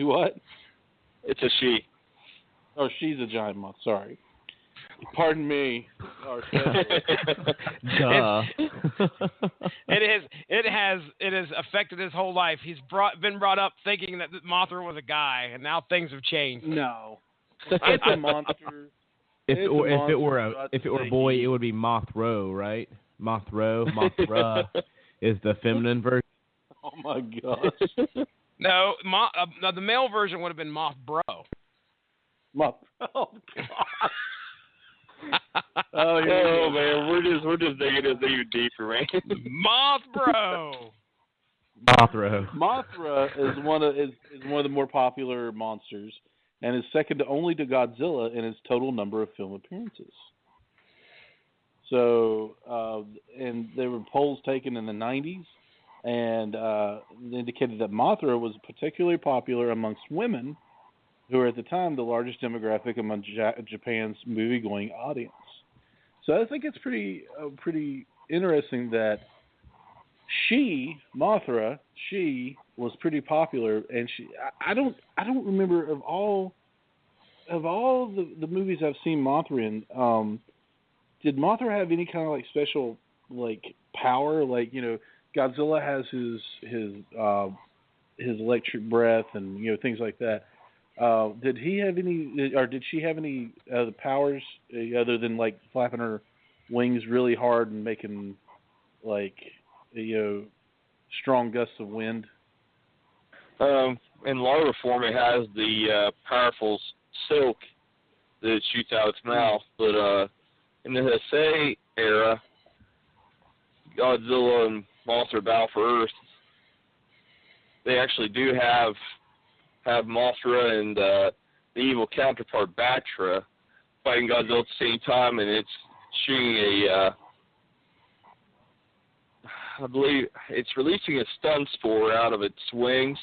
what? It's a she. Oh, she's a giant moth. Sorry. Pardon me. Duh. It has affected his whole life. He's been brought up thinking that Mothra was a guy, and now things have changed. No, it's a monster. If it were a boy, it would be Mothro, right? Mothra is the feminine version. Oh my gosh. No, the male version would have been Moth Bro. Oh God. Oh man, we're just digging this even deeper, man. Mothra. Mothra is one of the more popular monsters, and is second only to Godzilla in its total number of film appearances. So, and there were polls taken in the 90s, and indicated that Mothra was particularly popular amongst women, who were at the time the largest demographic among Japan's movie-going audience. So I think it's pretty interesting that Mothra was pretty popular, and I don't remember of all the movies I've seen Mothra in. Did Mothra have any kind of like special like power? Like, you know, Godzilla has his electric breath and, you know, things like that. Did he have any, or did she have any powers other than like flapping her wings really hard and making like, you know, strong gusts of wind? In larva form, it has the powerful silk that it shoots out its mouth, but in the Heisei era, Godzilla and Mothra battle for Earth. They actually do have Mothra and the evil counterpart Batra fighting Godzilla at the same time, and it's shooting I believe it's releasing a stun spore out of its wings,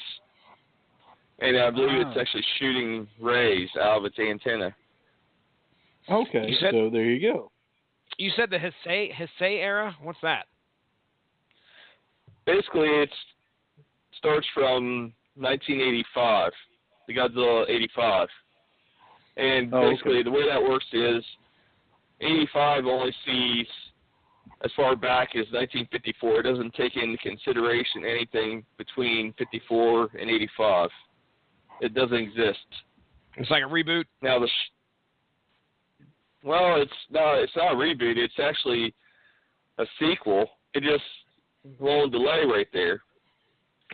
and I believe it's actually shooting rays out of its antenna. Okay, so there you go. You said the Heisei era? What's that? Basically, it starts from 1985, the Godzilla 85. And basically, the way that works is 85 only sees as far back as 1954. It doesn't take into consideration anything between 54 and 85. It doesn't exist. It's like a reboot? Now, it's not a reboot. It's actually a sequel. It just long delay right there.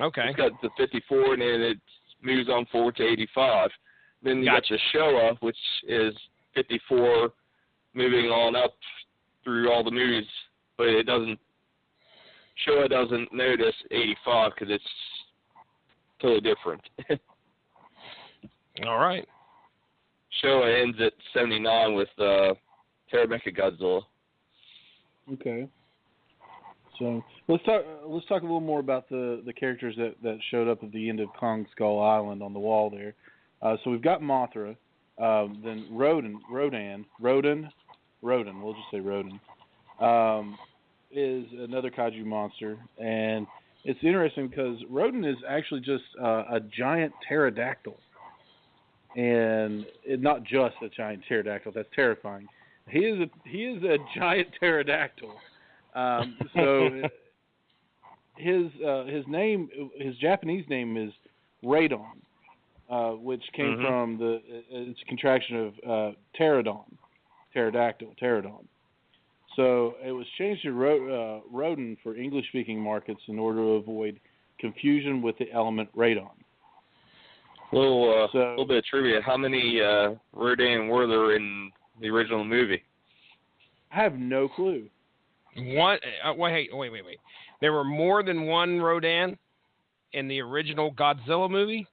Okay. It's got the 54, and then it moves on forward to 85. Then you got your Showa, which is 54, moving on up through all the movies, but Showa doesn't notice 85 because it's totally different. All right. Showa ends at 79 with Terramecha Godzilla. Okay. So let's talk a little more about the characters that showed up at the end of Kong Skull Island on the wall there. So we've got Mothra, then Rodan, we'll just say Rodan, is another kaiju monster, and it's interesting because Rodan is actually just a giant pterodactyl. And not just a giant pterodactyl. That's terrifying. He is a giant pterodactyl. So his name, his Japanese name is Radon, which came from it's a contraction of pterodactyl. So it was changed to Rodan for English-speaking markets in order to avoid confusion with the element radon. A little bit of trivia. How many Rodan were there in the original movie? I have no clue. Wait. There were more than one Rodan in the original Godzilla movie?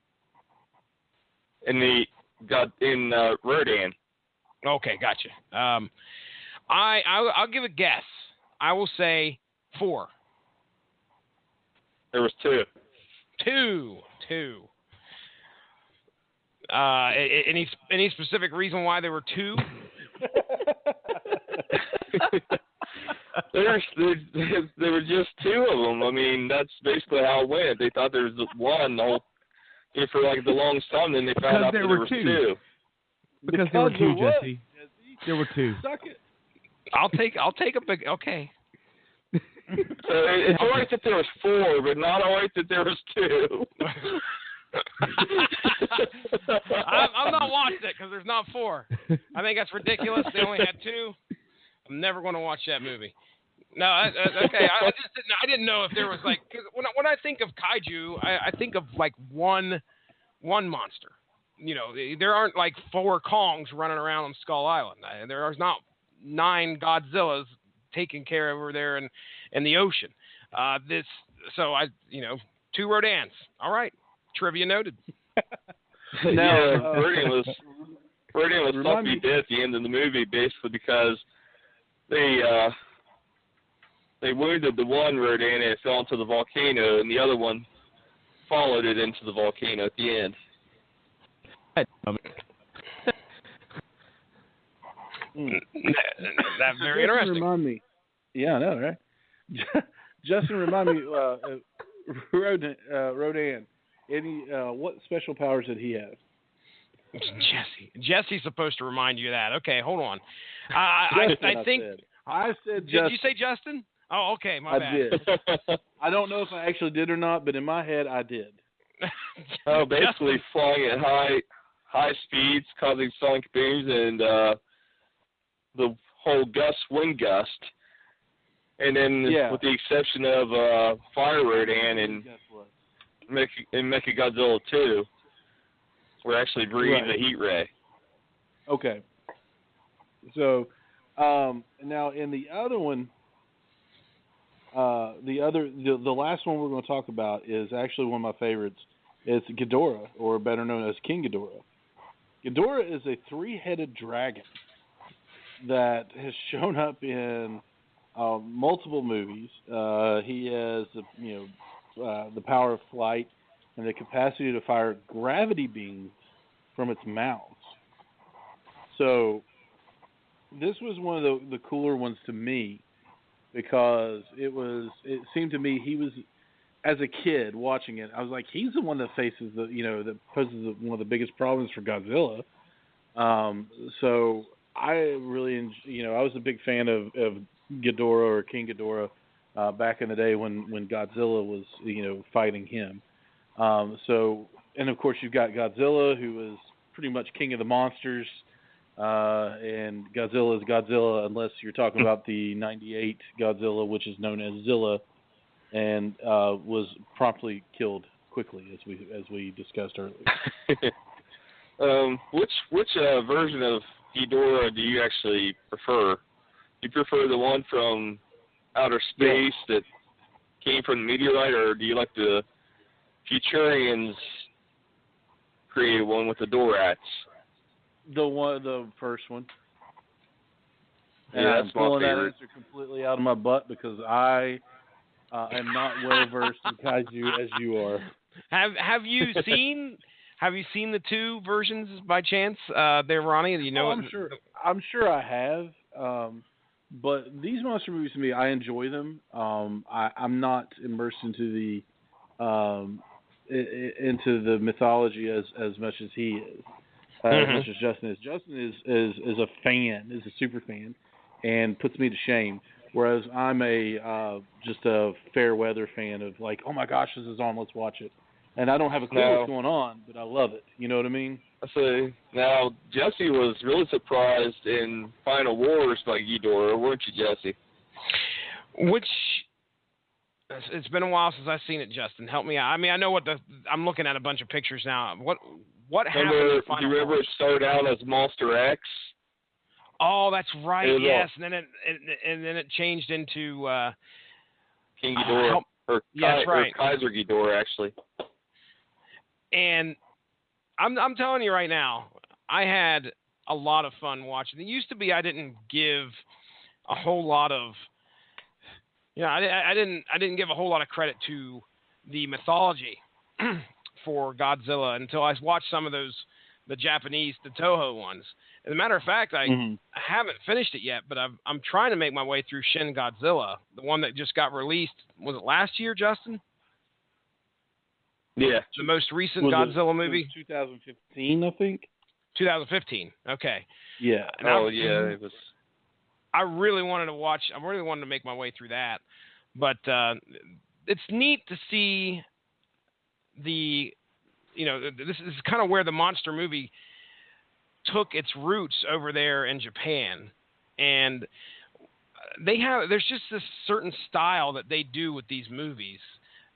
In Rodan. Okay, gotcha. I'll give a guess. I will say 4. There was 2. 2. Any specific reason why there were 2? There were just 2 of them. I mean, that's basically how it went. They thought there was one for like the longest time, then they found out that there were 2. Because there were 2, Jesse. There were 2. Suck it. I'll take a big. Okay. So it's all right that there was 4, but not all right that there was 2. I'm not watching it because there's not 4. I think that's ridiculous. They only had 2. I'm never going to watch that movie. No, okay. I didn't know if there was like, cause when I think of kaiju, I think of like one monster. You know, there aren't like 4 Kongs running around on Skull Island. There's not 9 Godzillas taken care of over there in the ocean. Two Rodans. All right, trivia noted. Now, Rodan was thought to be dead at the end of the movie, basically because they wounded the one Rodan and it fell into the volcano, and the other one followed it into the volcano at the end. That's very interesting. Remind me. Yeah, I know, right? Justin, remind me, Rodan. What special powers did he have? Jesse's supposed to remind you of that. Okay, hold on. I said. Did you say Justin? Oh, okay, my bad. I did. I don't know if I actually did or not, but in my head, I did. Basically flying at high speeds, causing sonic booms, and the whole wind gust. And then, with the exception of Fire Rodan and Mechagodzilla 2, we're actually breathing a heat ray. Okay. So, now in the other one, the last one we're going to talk about is actually one of my favorites. It's Ghidorah, or better known as King Ghidorah. Ghidorah is a 3-headed dragon that has shown up in multiple movies. He has, the power of flight and the capacity to fire gravity beams from its mouth. So this was one of the cooler ones to me, because it seemed to me he was, as a kid watching it, I was like, he's the one that faces that poses one of the biggest problems for Godzilla. So I really, I was a big fan of Ghidorah, or King Ghidorah, back in the day when Godzilla was, fighting him. And of course you've got Godzilla, who is pretty much king of the monsters, and Godzilla is Godzilla, unless you're talking about the '98 Godzilla, which is known as Zilla, and was promptly killed quickly, as we discussed earlier. Which version of Ghidorah do you actually prefer? Do you prefer the one from outer space that came from the meteorite, or do you like the Futurians created one with the Dorats? The first one. And I'm that's my pulling that favorite. answer completely out of my butt, because I am not well versed in kaiju as you are. Have you seen the 2 versions by chance? There, Ronnie. Do you know? I'm sure I have. But these monster movies, to me, I enjoy them. I'm not immersed into the mythology as much as he is, as much as Justin is. Justin is a fan, is a super fan, and puts me to shame. Whereas I'm just a fair weather fan of, like, oh my gosh, this is on, let's watch it. And I don't have a clue what's going on, but I love it. You know what I mean? So now Jesse was really surprised in Final Wars by Ghidorah, weren't you, Jesse? It's been a while since I've seen it, Justin. Help me out. I mean, I know I'm looking at a bunch of pictures now. What happened in Final Wars? Do you remember it started out as Monster X? Oh, that's right. Yes, and then it changed into King Ghidorah, or Kaiser Ghidorah, actually. And I'm telling you right now, I had a lot of fun watching. It used to be I didn't give a whole lot of, I didn't give a whole lot of credit to the mythology for Godzilla until I watched some of the Japanese, the Toho ones. As a matter of fact, I haven't finished it yet, but I'm trying to make my way through Shin Godzilla, the one that just got released. Was it last year, Justin? Yeah. The most recent Godzilla movie? 2015, I think. 2015. Okay. Yeah. And it was. I really wanted to watch. I really wanted to make my way through that, but it's neat to see the. This is kind of where the monster movie took its roots over there in Japan, and there's just this certain style that they do with these movies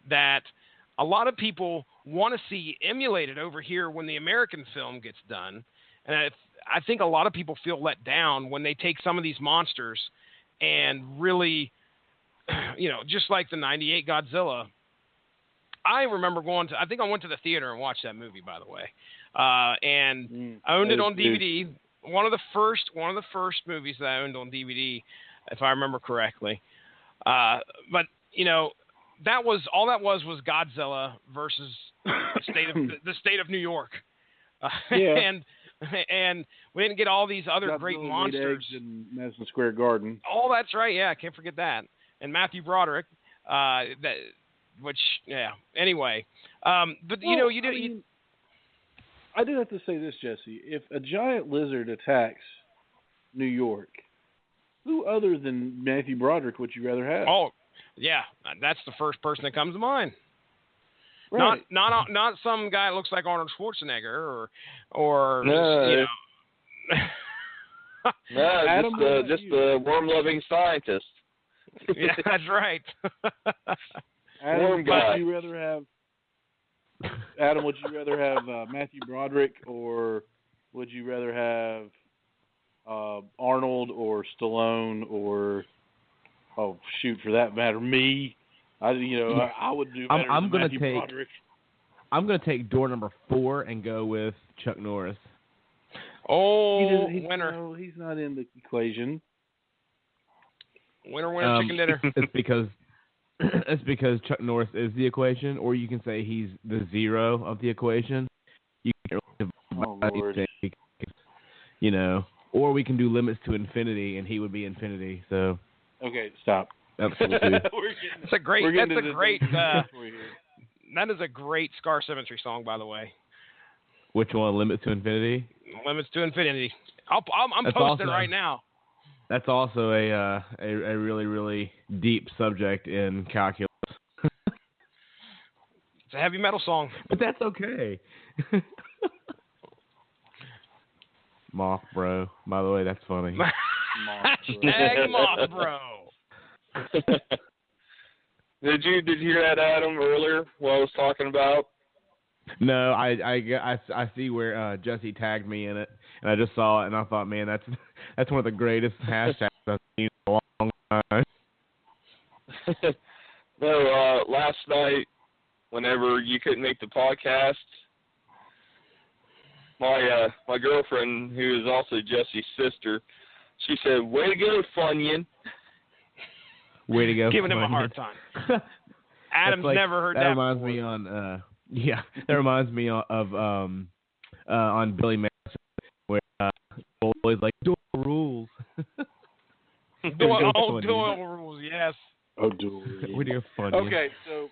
that a lot of people want to see emulated over here when the American film gets done. And I think a lot of people feel let down when they take some of these monsters and really, just like the 98 Godzilla. I remember I think I went to the theater and watched that movie, by the way. And I owned it on DVD. One of the first movies that I owned on DVD, if I remember correctly. But that was Godzilla versus the state of New York. And we didn't get all these other Godzilla great monsters in Madison Square Garden. Oh, that's right. Yeah, I can't forget that. And Matthew Broderick. Anyway. But I do have to say this, Jesse. If a giant lizard attacks New York, who other than Matthew Broderick would you rather have? Oh, yeah, that's the first person that comes to mind. Right. Not some guy that looks like Arnold Schwarzenegger or no, just a worm-loving scientist. Yeah, that's right. Adam, would you rather have Matthew Broderick, or would you rather have Arnold or Stallone, or for that matter, me? I would do better than Matthew Broderick. I'm going to take door number 4 and go with Chuck Norris. Oh, winner! No, he's not in the equation. Winner, chicken dinner. It's because Chuck Norris is the equation, or you can say he's the zero of the equation. You can't really divide anything, or we can do limits to infinity, and he would be infinity. So. Okay, stop. That's cool too. That is a great Scar Symmetry song, by the way. Which one? Limits to Infinity? Limits to Infinity. I'm posting right now. That's also a really, really deep subject in calculus. It's a heavy metal song. But that's okay. Moth Bro. By the way, that's funny. Hashtag Moth Bro. Did you hear that, Adam, earlier? What I was talking about? No, I see where Jesse tagged me in it, and I just saw it, and I thought, man, that's one of the greatest hashtags I've seen in a long time. No, last night, whenever you couldn't make the podcast, my girlfriend, who is also Jesse's sister, she said, "Way to go, Funyun." Way to go, giving him Funyun. a hard time. Adam's never heard that. That reminds me That reminds me of on Billy Madison, where always like dual rules. Dual rules, yes. Oh, dual rules. Way to go, Funyun. Okay, so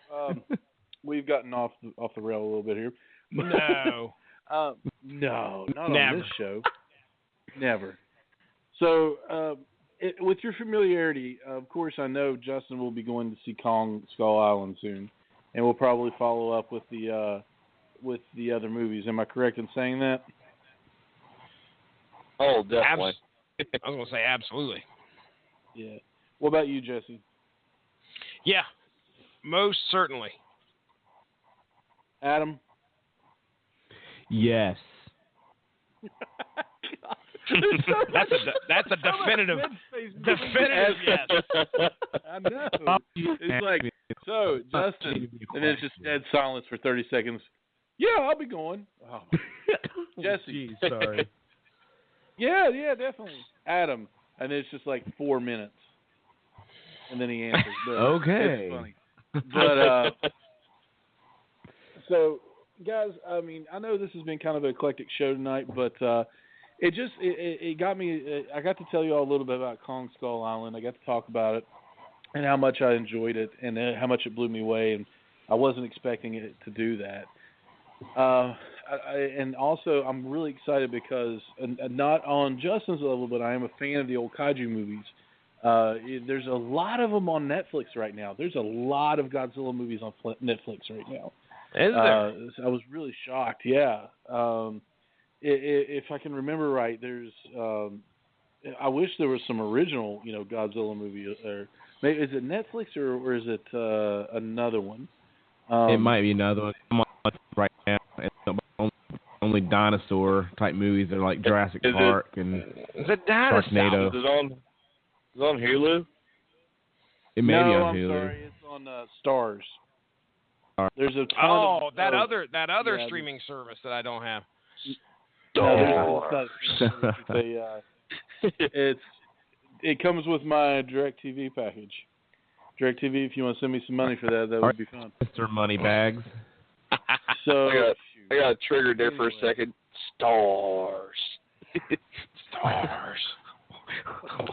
we've gotten off the rail a little bit here. No. No, not Never. on this show. Never. So, with your familiarity, of course, I know Justin will be going to see Kong Skull Island soon, and we'll probably follow up with the other movies. Am I correct in saying that? Oh, definitely. I was going to say absolutely. Yeah. What about you, Jesse? Yeah, most certainly. Adam? Yes. That's a definitive yes. I know. It's like, so, Justin, and then it's just dead silence for 30 seconds. Yeah, I'll be going. Oh. Jesse. Geez, sorry. Yeah, definitely. Adam, and then it's just like 4 minutes. And then he answers. But okay. It's funny. But, so, guys, I mean, I know this has been kind of an eclectic show tonight, but it got me. I got to tell you all a little bit about Kong Skull Island. I got to talk about it and how much I enjoyed it and how much it blew me away. And I wasn't expecting it to do that. And also, I'm really excited because not on Justin's level, but I am a fan of the old kaiju movies. There's a lot of them on Netflix right now. There's a lot of Godzilla movies on Netflix right now. Is there? I was really shocked. Yeah. If I can remember right, there's. I wish there was some original, Godzilla movie. Or maybe, is it Netflix or is it another one? It might be another one. I'm on right now. It's only dinosaur type movies are like Jurassic Park and Sharknado. Is it on Hulu? It may be on I'm Hulu. sorry, it's on Stars. There's a ton of that other streaming service that I don't have. No, it comes with my DirecTV package. DirecTV, if you want to send me some money for that would be fun. Mr. Moneybags. So I got triggered there for a second. Stars.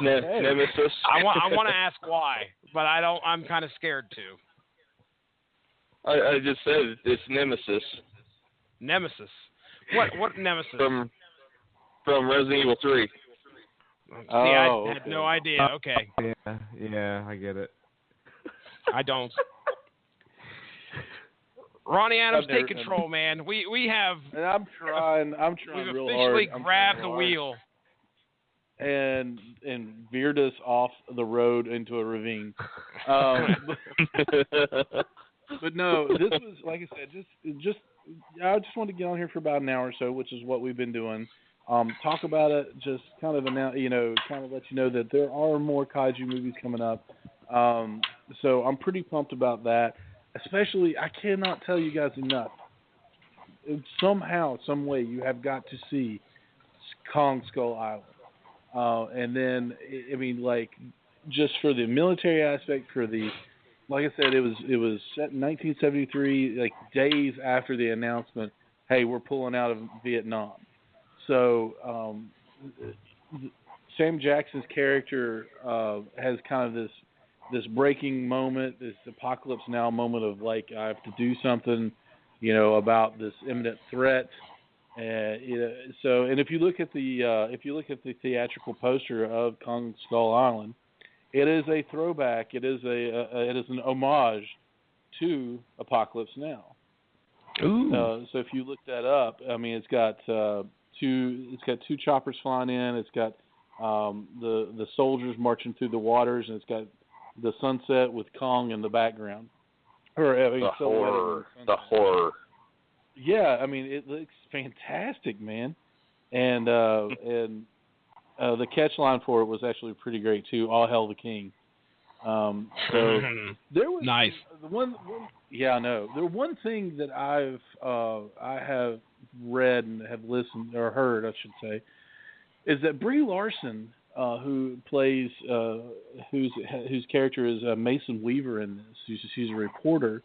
Nemesis. I want to ask why, but I don't. I'm kind of scared to. I just said it's Nemesis. Nemesis. What Nemesis? From Resident Evil 3. See, I had no idea. Okay. Yeah, I get it. I don't. Ronnie Adams, take control, man. We have. And I'm trying we've real hard. We've officially grabbed the wheel. And veered us off the road into a ravine. But no, this was, like I said, I just wanted to get on here for about an hour or so, which is what we've been doing. Talk about it, just kind of let you know that there are more kaiju movies coming up. So I'm pretty pumped about that. Especially, I cannot tell you guys enough. Somehow, some way, you have got to see Kong Skull Island. And then, I mean, like, just for the military aspect, like I said, it was set in 1973, like days after the announcement, hey, we're pulling out of Vietnam. So Sam Jackson's character has kind of this breaking moment, this apocalypse now moment of like, I have to do something, about this imminent threat. And if you look at the theatrical poster of Kong Skull Island, it is a throwback. It is an homage to Apocalypse Now. Ooh. So if you look that up, I mean, it's got two choppers flying in. It's got the soldiers marching through the waters, and it's got the sunset with Kong in the background. The horror. Yeah, I mean, it looks fantastic, man. And the catch line for it was actually pretty great too. All hail the king. So there was nice. Yeah, I know. The one thing that I have read and have listened or heard, I should say, is that Brie Larson, who plays whose character is Mason Weaver in this. She's a reporter.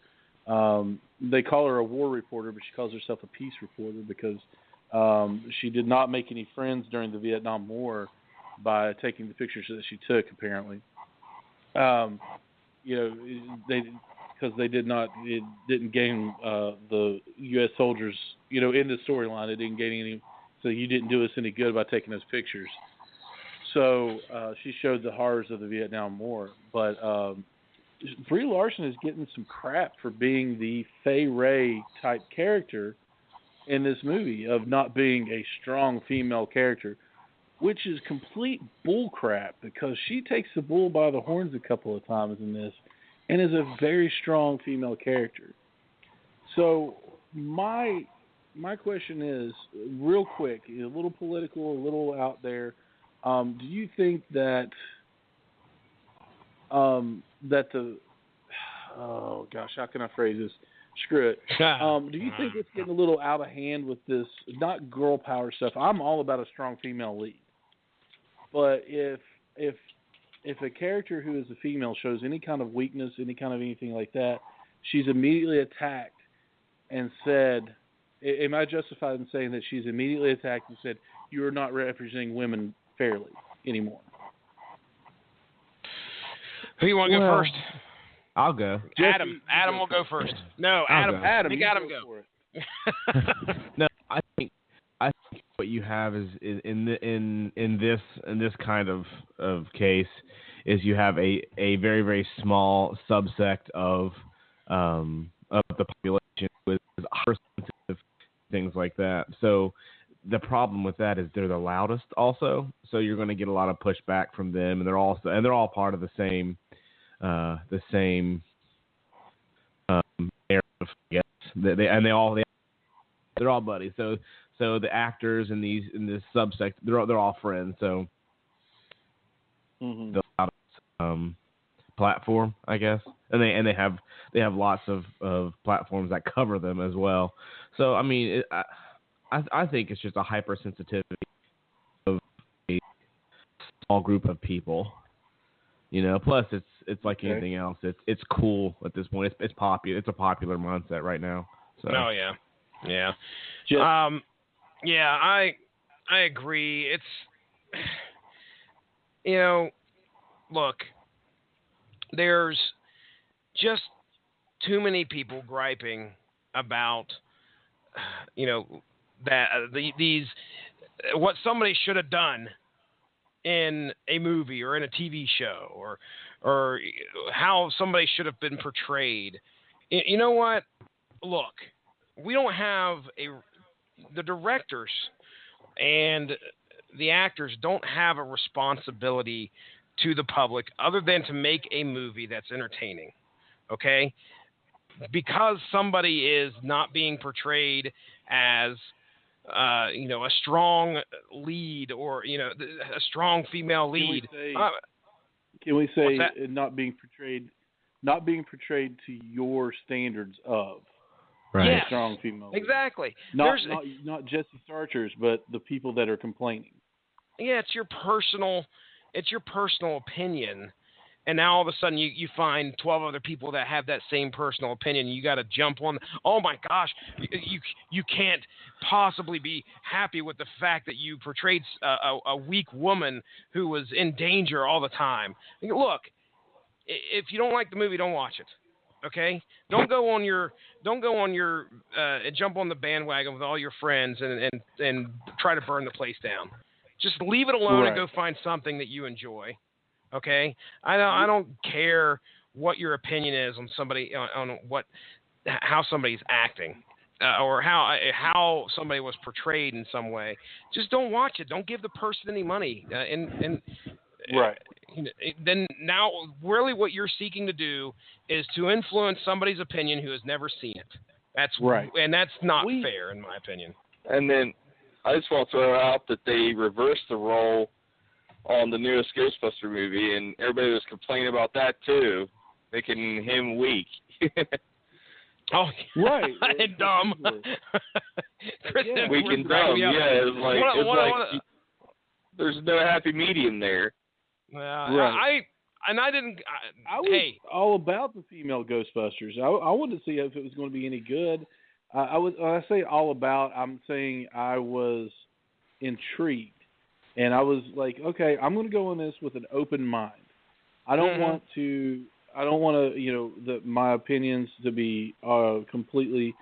They call her a war reporter, but she calls herself a peace reporter because she did not make any friends during the Vietnam War by taking the pictures that she took. Apparently, it didn't gain the U.S. soldiers, in the storyline. It didn't gain any. So you didn't do us any good by taking those pictures. So she showed the horrors of the Vietnam War, but Brie Larson is getting some crap for being the Fay Wray type character in this movie, of not being a strong female character, which is complete bull crap because she takes the bull by the horns a couple of times in this and is a very strong female character. So my question is, real quick, a little political, a little out there, do you think that oh gosh, how can I phrase this? Screw it. Do you think it's getting a little out of hand with this, not girl power stuff? I'm all about a strong female lead. But if a character who is a female shows any kind of weakness, any kind of anything like that, she's immediately attacked and said, am I justified in saying that she's immediately attacked and said, you are not representing women fairly anymore? Who you want to go first? I'll go. Adam will go first. No, Adam. Make Adam go. For it. No, I think what you have is in this kind of case is you have a very, very small subsect of the population with hypersensitive things like that. So the problem with that is they're the loudest also. So you're going to get a lot of pushback from them, and they're all part of the same era Yes, they're all buddies. So the actors in this subsect, they're all friends. So the platform, I guess, and they have lots of platforms that cover them as well. So I mean, I think it's just a hypersensitivity of a small group of people. Plus it's like anything else. It's cool at this point. It's popular. It's a popular mindset right now. So. Oh yeah. I agree. It's look, there's just too many people griping about that these what somebody should have done in a movie or in a TV show or how somebody should have been portrayed. You know what? Look, we don't have the directors and the actors don't have a responsibility to the public other than to make a movie that's entertaining. Okay? Because somebody is not being portrayed as a strong lead or a strong female lead. Can we say not being portrayed to your standards of right. a strong female lead? Exactly. Not Jesse Starchers, but the people that are complaining. Yeah, it's your personal opinion. And now all of a sudden you find 12 other people that have that same personal opinion. You got to jump on. Oh my gosh, you can't possibly be happy with the fact that you portrayed a weak woman who was in danger all the time. Look, if you don't like the movie, don't watch it. Okay? Don't go on your jump on the bandwagon with all your friends and try to burn the place down. Just leave it alone and go find something that you enjoy. Okay, I don't care what your opinion is on somebody on how somebody's acting or how somebody was portrayed in some way. Just don't watch it. Don't give the person any money. Then now, really, what you're seeking to do is to influence somebody's opinion who has never seen it. That's right, and that's not fair, in my opinion. And then I just want to throw out that they reversed the role on the newest Ghostbuster movie, and everybody was complaining about that too, making him weak. Oh, right. And dumb. Weak and dumb. Yeah, it's like there's no happy medium there. Right. I was all about the female Ghostbusters. I wanted to see if it was going to be any good. When I say all about, I'm saying I was intrigued. And I was like, okay, I'm going to go in this with an open mind. I don't want my opinions to be completely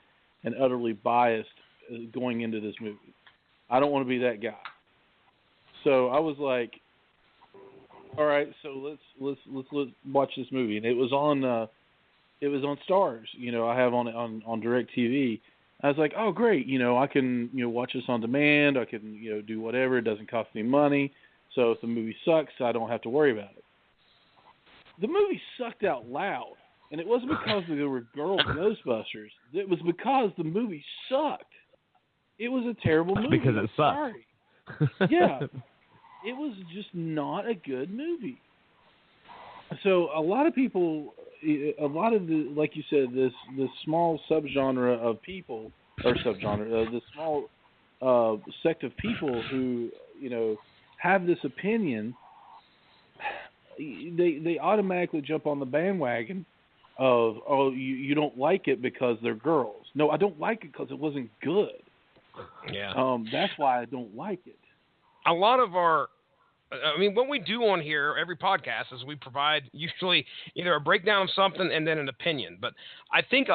and utterly biased going into this movie. I don't want to be that guy. So I was like, all right, so let's watch this movie. And it was on Stars. I have on DirecTV. I was like, oh, great, I can, watch this on demand. I can, do whatever. It doesn't cost me money. So if the movie sucks, I don't have to worry about it. The movie sucked out loud. And it wasn't because there were girl Ghostbusters. It was because the movie sucked. It was a terrible movie. Because it sucked. Sorry. Yeah. It was just not a good movie. So a lot of people... like you said, this small subgenre of people, or this small sect of people who, have this opinion, they automatically jump on the bandwagon of, oh, you don't like it because they're girls. No, I don't like it because it wasn't good. Yeah. That's why I don't like it. A lot of what we do on here, every podcast, is we provide usually either a breakdown of something and then an opinion. But I think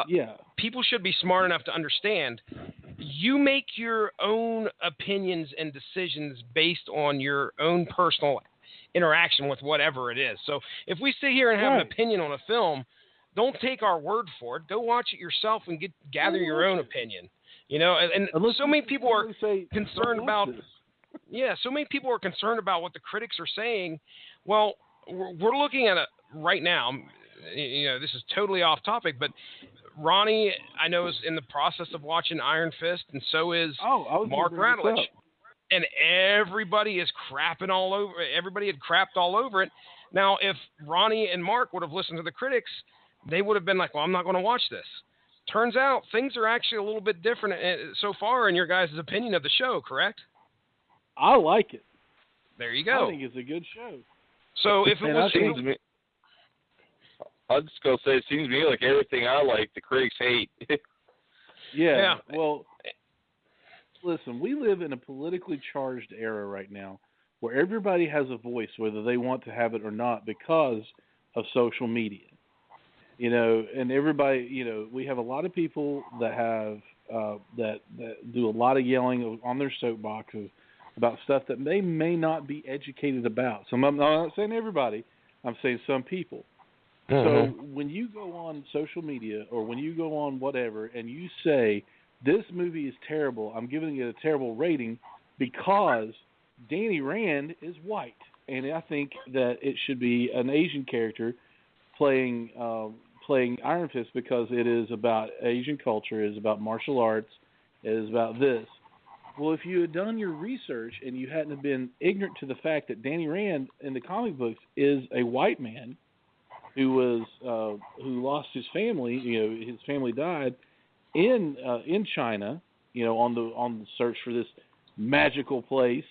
people should be smart enough to understand you make your own opinions and decisions based on your own personal interaction with whatever it is. So if we sit here and have an opinion on a film, don't take our word for it. Go watch it yourself and gather your own opinion. And so many people are concerned about... Yeah, so many people are concerned about what the critics are saying. Well, we're looking at it right now. This is totally off topic, but Ronnie, I know, is in the process of watching Iron Fist, and so is Mark Radulich. And everybody is crapping all over. Everybody had crapped all over it. Now, if Ronnie and Mark would have listened to the critics, they would have been like, "Well, I'm not going to watch this." Turns out things are actually a little bit different so far in your guys' opinion of the show. Correct? I like it. There you go. I think it's a good show. So if it was, I was just gonna say, it seems to me like everything I like, the critics hate. Yeah. Well, listen, we live in a politically charged era right now, where everybody has a voice, whether they want to have it or not, because of social media. You know, and everybody, you know, we have a lot of people that have that do a lot of yelling on their soapboxes about stuff that they may not be educated about. So I'm not saying everybody. I'm saying some people. So when you go on social media or when you go on whatever and you say, this movie is terrible, I'm giving it a terrible rating because Danny Rand is white. And I think that it should be an Asian character playing Iron Fist because it is about Asian culture, it is about martial arts, it is about this. Well, if you had done your research and you hadn't been ignorant to the fact that Danny Rand in the comic books is a white man who lost his family, you know, his family died in China, you know, on the search for this magical place,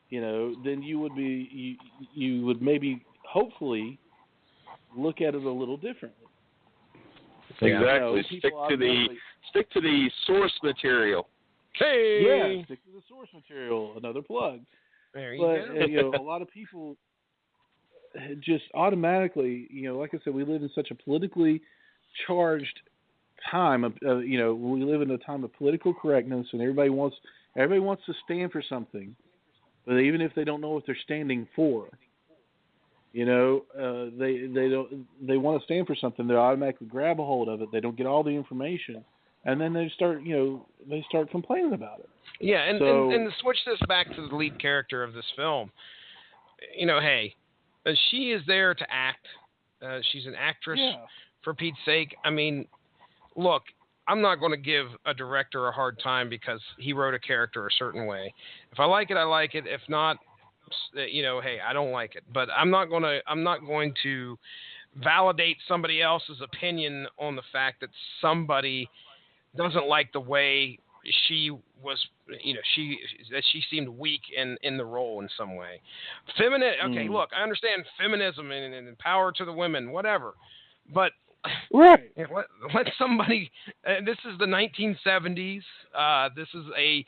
you know, then you would maybe hopefully look at it a little differently. Exactly. You know, stick to the source material. Hey. Yeah, stick to the source material. Another plug. There you go. You know, a lot of people just automatically, you know, like I said, we live in such a politically charged time. You know, we live in a time of political correctness, and everybody wants to stand for something, but even if they don't know what they're standing for, you know, they want to stand for something. They automatically grab a hold of it. They don't get all the information, and then they start complaining about it. Yeah, and to switch this back to the lead character of this film, you know, hey, she is there to act. She's an actress, for Pete's sake. I mean, look, I'm not going to give a director a hard time because he wrote a character a certain way. If I like it, I like it. If not, you know, hey, I don't like it. But I'm not going to validate somebody else's opinion on the fact that somebody doesn't like the way she was, you know, she seemed weak in the role in some way. Okay, look, I understand feminism and power to the women, whatever, but right. Let somebody. This is the 1970s. This is a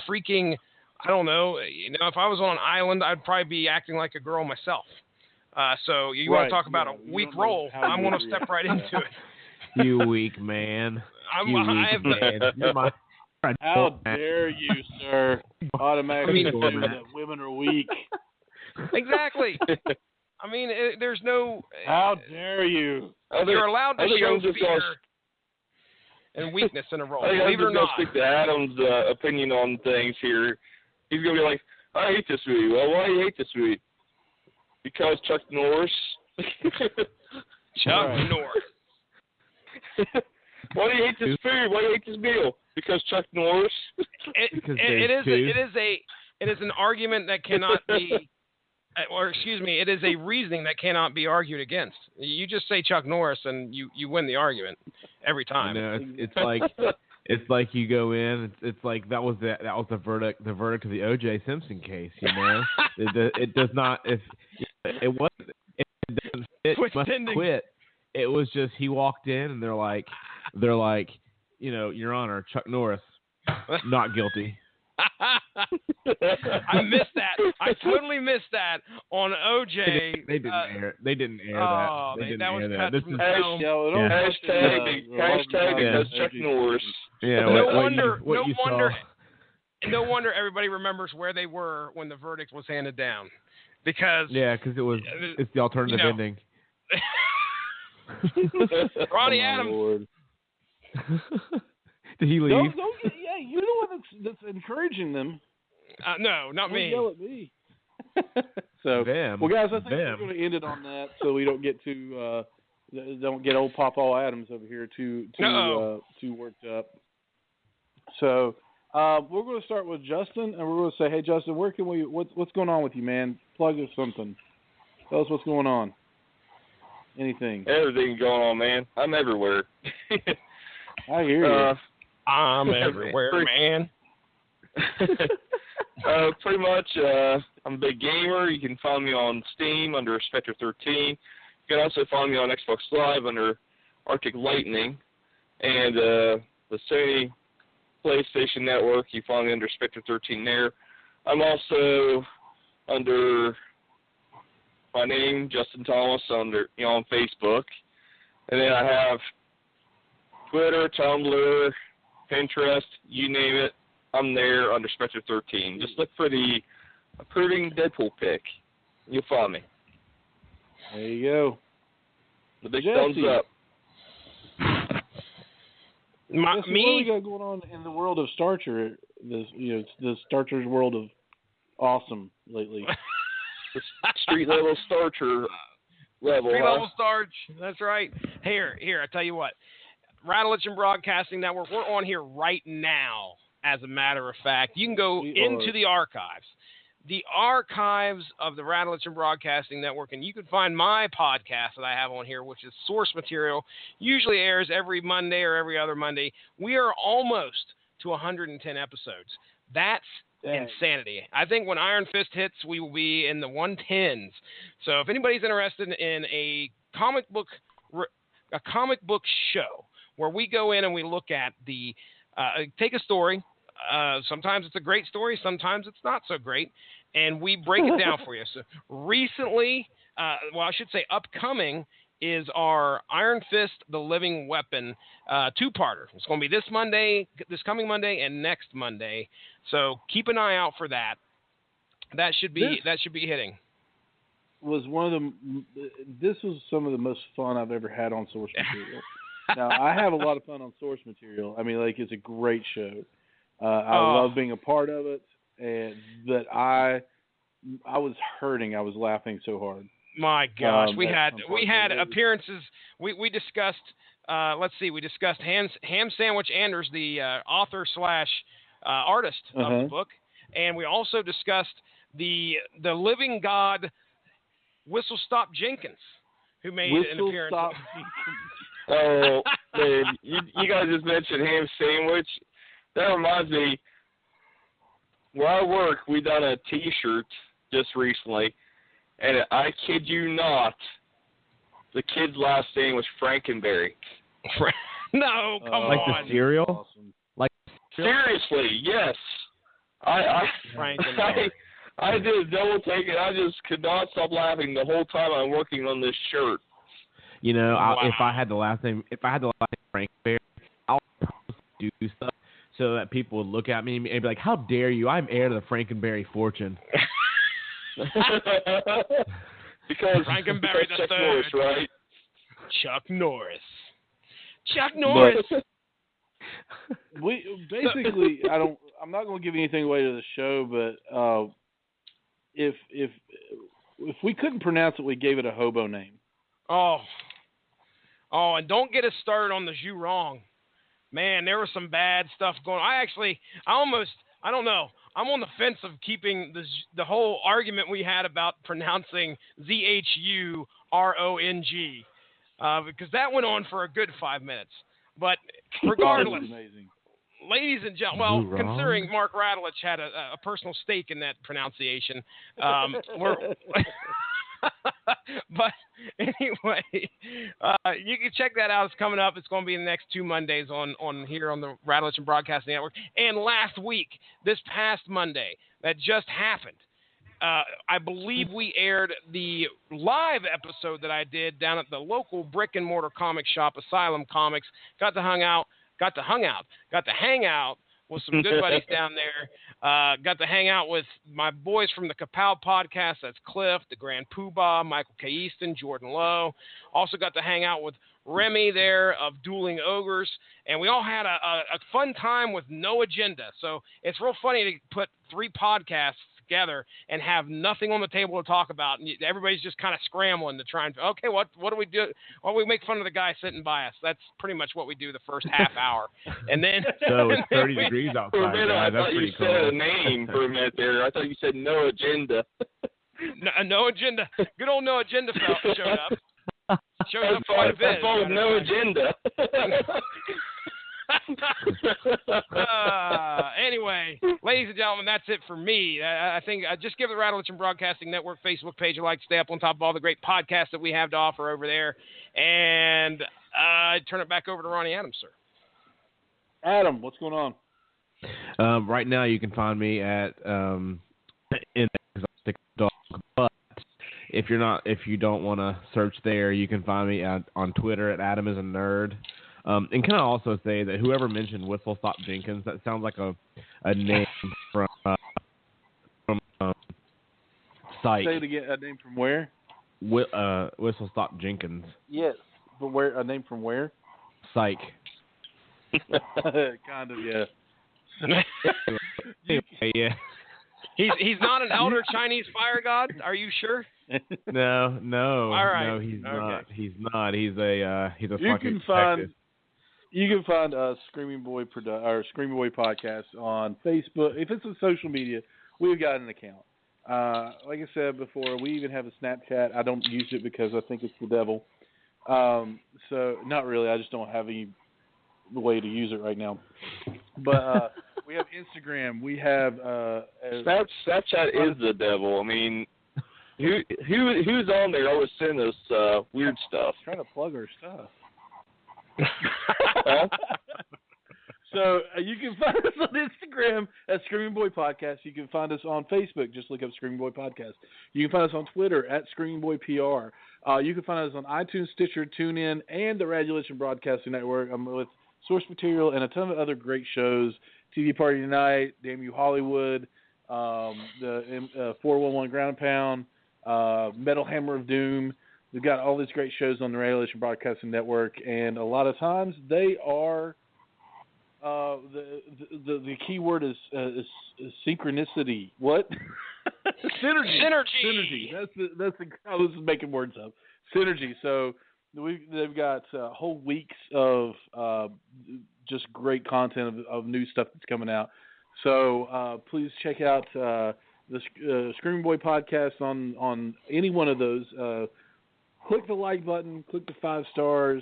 freaking, I don't know. You know, if I was on an island, I'd probably be acting like a girl myself. So you want to talk about a weak role? I'm going to step right into it. You weak man. How dare you, sir? Automatically assume that women are weak. Exactly. I mean, there's no. How dare you? You're allowed to show fear and weakness in a role. Believe it or not. Stick to Adam's opinion on things here. He's gonna be like, I hate this movie. Well, why do you hate this movie? Because Chuck Norris. Chuck Norris. Why do you hate this food? Why do you hate this meal? Because Chuck Norris. It is an argument that cannot be, or excuse me, it is a reasoning that cannot be argued against. You just say Chuck Norris and you win the argument every time. You know, it's like you go in. It's like that was the verdict of the O.J. Simpson case. You know, it does not. If it wasn't, it doesn't fit. You must quit. It was just he walked in and they're like, you know, Your Honor, Chuck Norris, not guilty. I missed that. I totally missed that on OJ. They didn't air that. They didn't air that. This is hashtag because Chuck Norris. Yeah. No wonder everybody remembers where they were when the verdict was handed down, because it's the alternative ending. Ronnie Adams. Did he leave? Yeah, you're the one that's encouraging them. No, not me. Don't yell at me. So, well, guys, I think we're going to end it on that, so we don't get too Don't get old Papa Adams over here too worked up. So we're going to start with Justin, and we're going to say, hey, Justin, where can we? What's going on with you, man? Plug us something. Tell us what's going on. Anything. Everything going on, man. I'm everywhere. I hear you. I'm everywhere, man. Pretty much, I'm a big gamer. You can find me on Steam under Spectre 13. You can also find me on Xbox Live under Arctic Lightning. And the Sony PlayStation Network, you find me under Spectre 13 there. I'm also under my name, Justin Thomas, on Facebook. And then I have Twitter, Tumblr, Pinterest, you name it. I'm there under Spectre 13. Just look for the approving Deadpool pic. You'll find me. There you go. The big thumbs up. What do we got going on in the world of Starcher? The Starcher's world of awesome lately. The street level Starcher level. Street level Starch. That's right. Here. I tell you what. Radulich and Broadcasting Network. We're on here right now. As a matter of fact, you can go into the archives. The archives of the Radulich and Broadcasting Network, and you can find my podcast that I have on here, which is Source Material. Usually airs every Monday or every other Monday. We are almost to 110 episodes. That's insanity. I think when Iron Fist hits, we will be in the 110s. So if anybody's interested in a comic book show where we go in and we look at take a story. Sometimes it's a great story. Sometimes it's not so great. And we break it down for you. So recently, I should say upcoming, is our Iron Fist, the Living Weapon two-parter. It's going to be this coming Monday, and next Monday. So keep an eye out for that. That should be hitting. This was some of the most fun I've ever had on Source Material. Now, I have a lot of fun on Source Material. I mean, it's a great show. I love being a part of it, but I was hurting. I was laughing so hard. My gosh, we had appearances. We discussed. We discussed Ham Sandwich Anders, the author / artist of the book, and we also discussed the living god Whistle Stop Jenkins, who made an appearance. Oh, man, you guys just mentioned Ham Sandwich. That reminds me, where I work, we done a T-shirt just recently, and I kid you not, the kid's last name was Frankenberry. No, come on. Like the cereal? Awesome. Seriously, yes. I did a double take, and I just could not stop laughing the whole time I'm working on this shirt. Wow. If I had the last name Frankenberry, I'll do stuff so that people would look at me and be like, "How dare you? I'm heir to the Frankenberry fortune." Because Frankenberry the Chuck third. Norris, right? Chuck Norris. We basically, I'm not going to give anything away to the show, but if we couldn't pronounce it, we gave it a hobo name. Oh, and don't get us started on the Zhu Rong. Man, there was some bad stuff going on. I don't know. I'm on the fence of keeping the whole argument we had about pronouncing ZHURONG, because that went on for a good 5 minutes. But regardless, ladies and gentlemen, considering Mark Radulich had a personal stake in that pronunciation, but anyway, you can check that out. It's coming up. It's going to be the next 2 Mondays on here on the Radulich and Broadcasting Network. And last week, this past Monday, that just happened, I believe we aired the live episode that I did down at the local brick and mortar comic shop, Asylum Comics. Got to hang out with some good buddies down there. Got to hang out with my boys from the Kapow podcast. That's Cliff, the Grand Poobah, Michael K. Easton, Jordan Lowe. Also got to hang out with Remy there of Dueling Ogres. And we all had a fun time with no agenda. So it's real funny to put 3 podcasts together and have nothing on the table to talk about, and everybody's just kind of scrambling to try and, okay, what do we do? Well, we make fun of the guy sitting by us. That's pretty much what we do the first half hour, and then so it's 30 degrees outside. For a minute, I That's thought you pretty cool. said a name for a minute there. I thought you said No Agenda. No Agenda. Good old No Agenda fella showed up. Shows up quite a bit. That's all No Agenda. Anyway, ladies and gentlemen, that's it for me. I think just give the Rattlechen Broadcasting Network Facebook page a like, stay up on top of all the great podcasts that we have to offer over there, and turn it back over to Ronnie Adams, sir. Adam, what's going on? Right now, you can find me at in Exotic Dog, but if you don't want to search there, you can find me on Twitter at Adam is a Nerd. And can I also say that whoever mentioned Whistle Stop Jenkins, that sounds like a name from Psych. Say it again. A name from where? Whistle Stop Jenkins. Yes, but where? A name from where? Psych. Kind of, yeah. Yeah. He's not an elder Chinese fire god. Are you sure? No. All right. No, he's okay. not. He's not. He's a You can find Screaming Boy Screaming Boy Podcast on Facebook. If it's on social media, we've got an account. Like I said before, we even have a Snapchat. I don't use it because I think it's the devil. So not really. I just don't have any way to use it right now. But we have Instagram. We have Snapchat is the devil. I mean, who's on there always sending us weird stuff? Trying to plug our stuff. So you can find us on Instagram at Screaming Boy Podcast. You can find us on Facebook. Just look up Screaming Boy Podcast. You can find us on Twitter at Screaming Boy PR. You can find us on iTunes, Stitcher, TuneIn, and the Radulichen Broadcasting Network with source material and a ton of other great shows. TV Party Tonight, Damn You Hollywood, the 411 Ground Pound, Metal Hammer of Doom. We've got all these great shows on the Radulichen Broadcasting Network, and a lot of times they are the key word is synchronicity. What? Synergy. That's I was making words up. Synergy. So they've got whole weeks of just great content of new stuff that's coming out. So please check out the Screaming Boy Podcast on any one of those. Click the like button, click the 5 stars,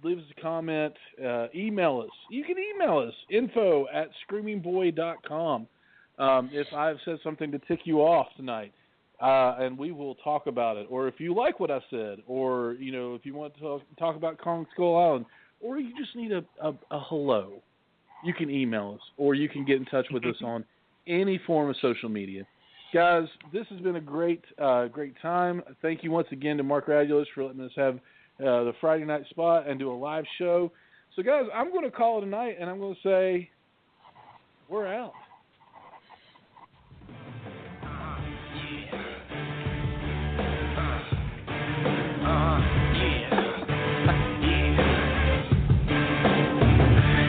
leave us a comment, email us. You can email us, info@screamingboy.com. If I've said something to tick you off tonight, and we will talk about it. Or if you like what I said, or if you want to talk about Kong Skull Island, or you just need a hello, you can email us, or you can get in touch with us on any form of social media. Guys, this has been a great time. Thank you once again to Mark Radulich for letting us have the Friday night spot and do a live show. So, guys, I'm going to call it a night, and I'm going to say we're out.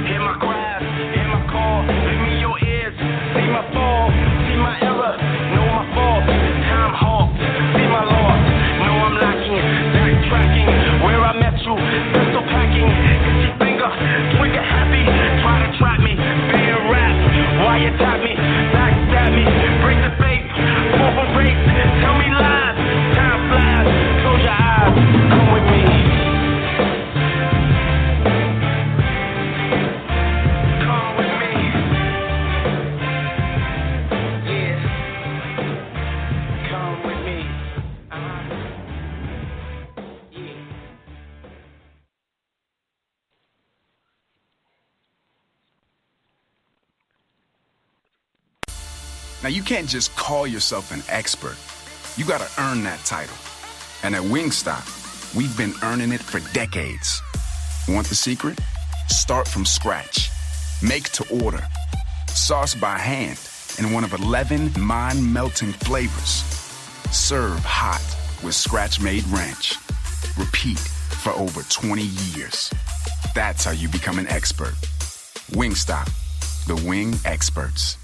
Hear my cries, hear my call, give me your ears, see my fall, see my error, know my fault, time halt, see my loss, know I'm lacking, backtracking, where I met you, pistol packing, itchy finger, trigger happy, try to trap me, being rap, why you tap me, backstab me, break the faith, fall from race, tell me lies, time flies, close your eyes, come with me. Now, you can't just call yourself an expert. You gotta earn that title. And at Wingstop, we've been earning it for decades. Want the secret? Start from scratch. Make to order. Sauce by hand in one of 11 mind-melting flavors. Serve hot with scratch-made ranch. Repeat for over 20 years. That's how you become an expert. Wingstop, the wing experts.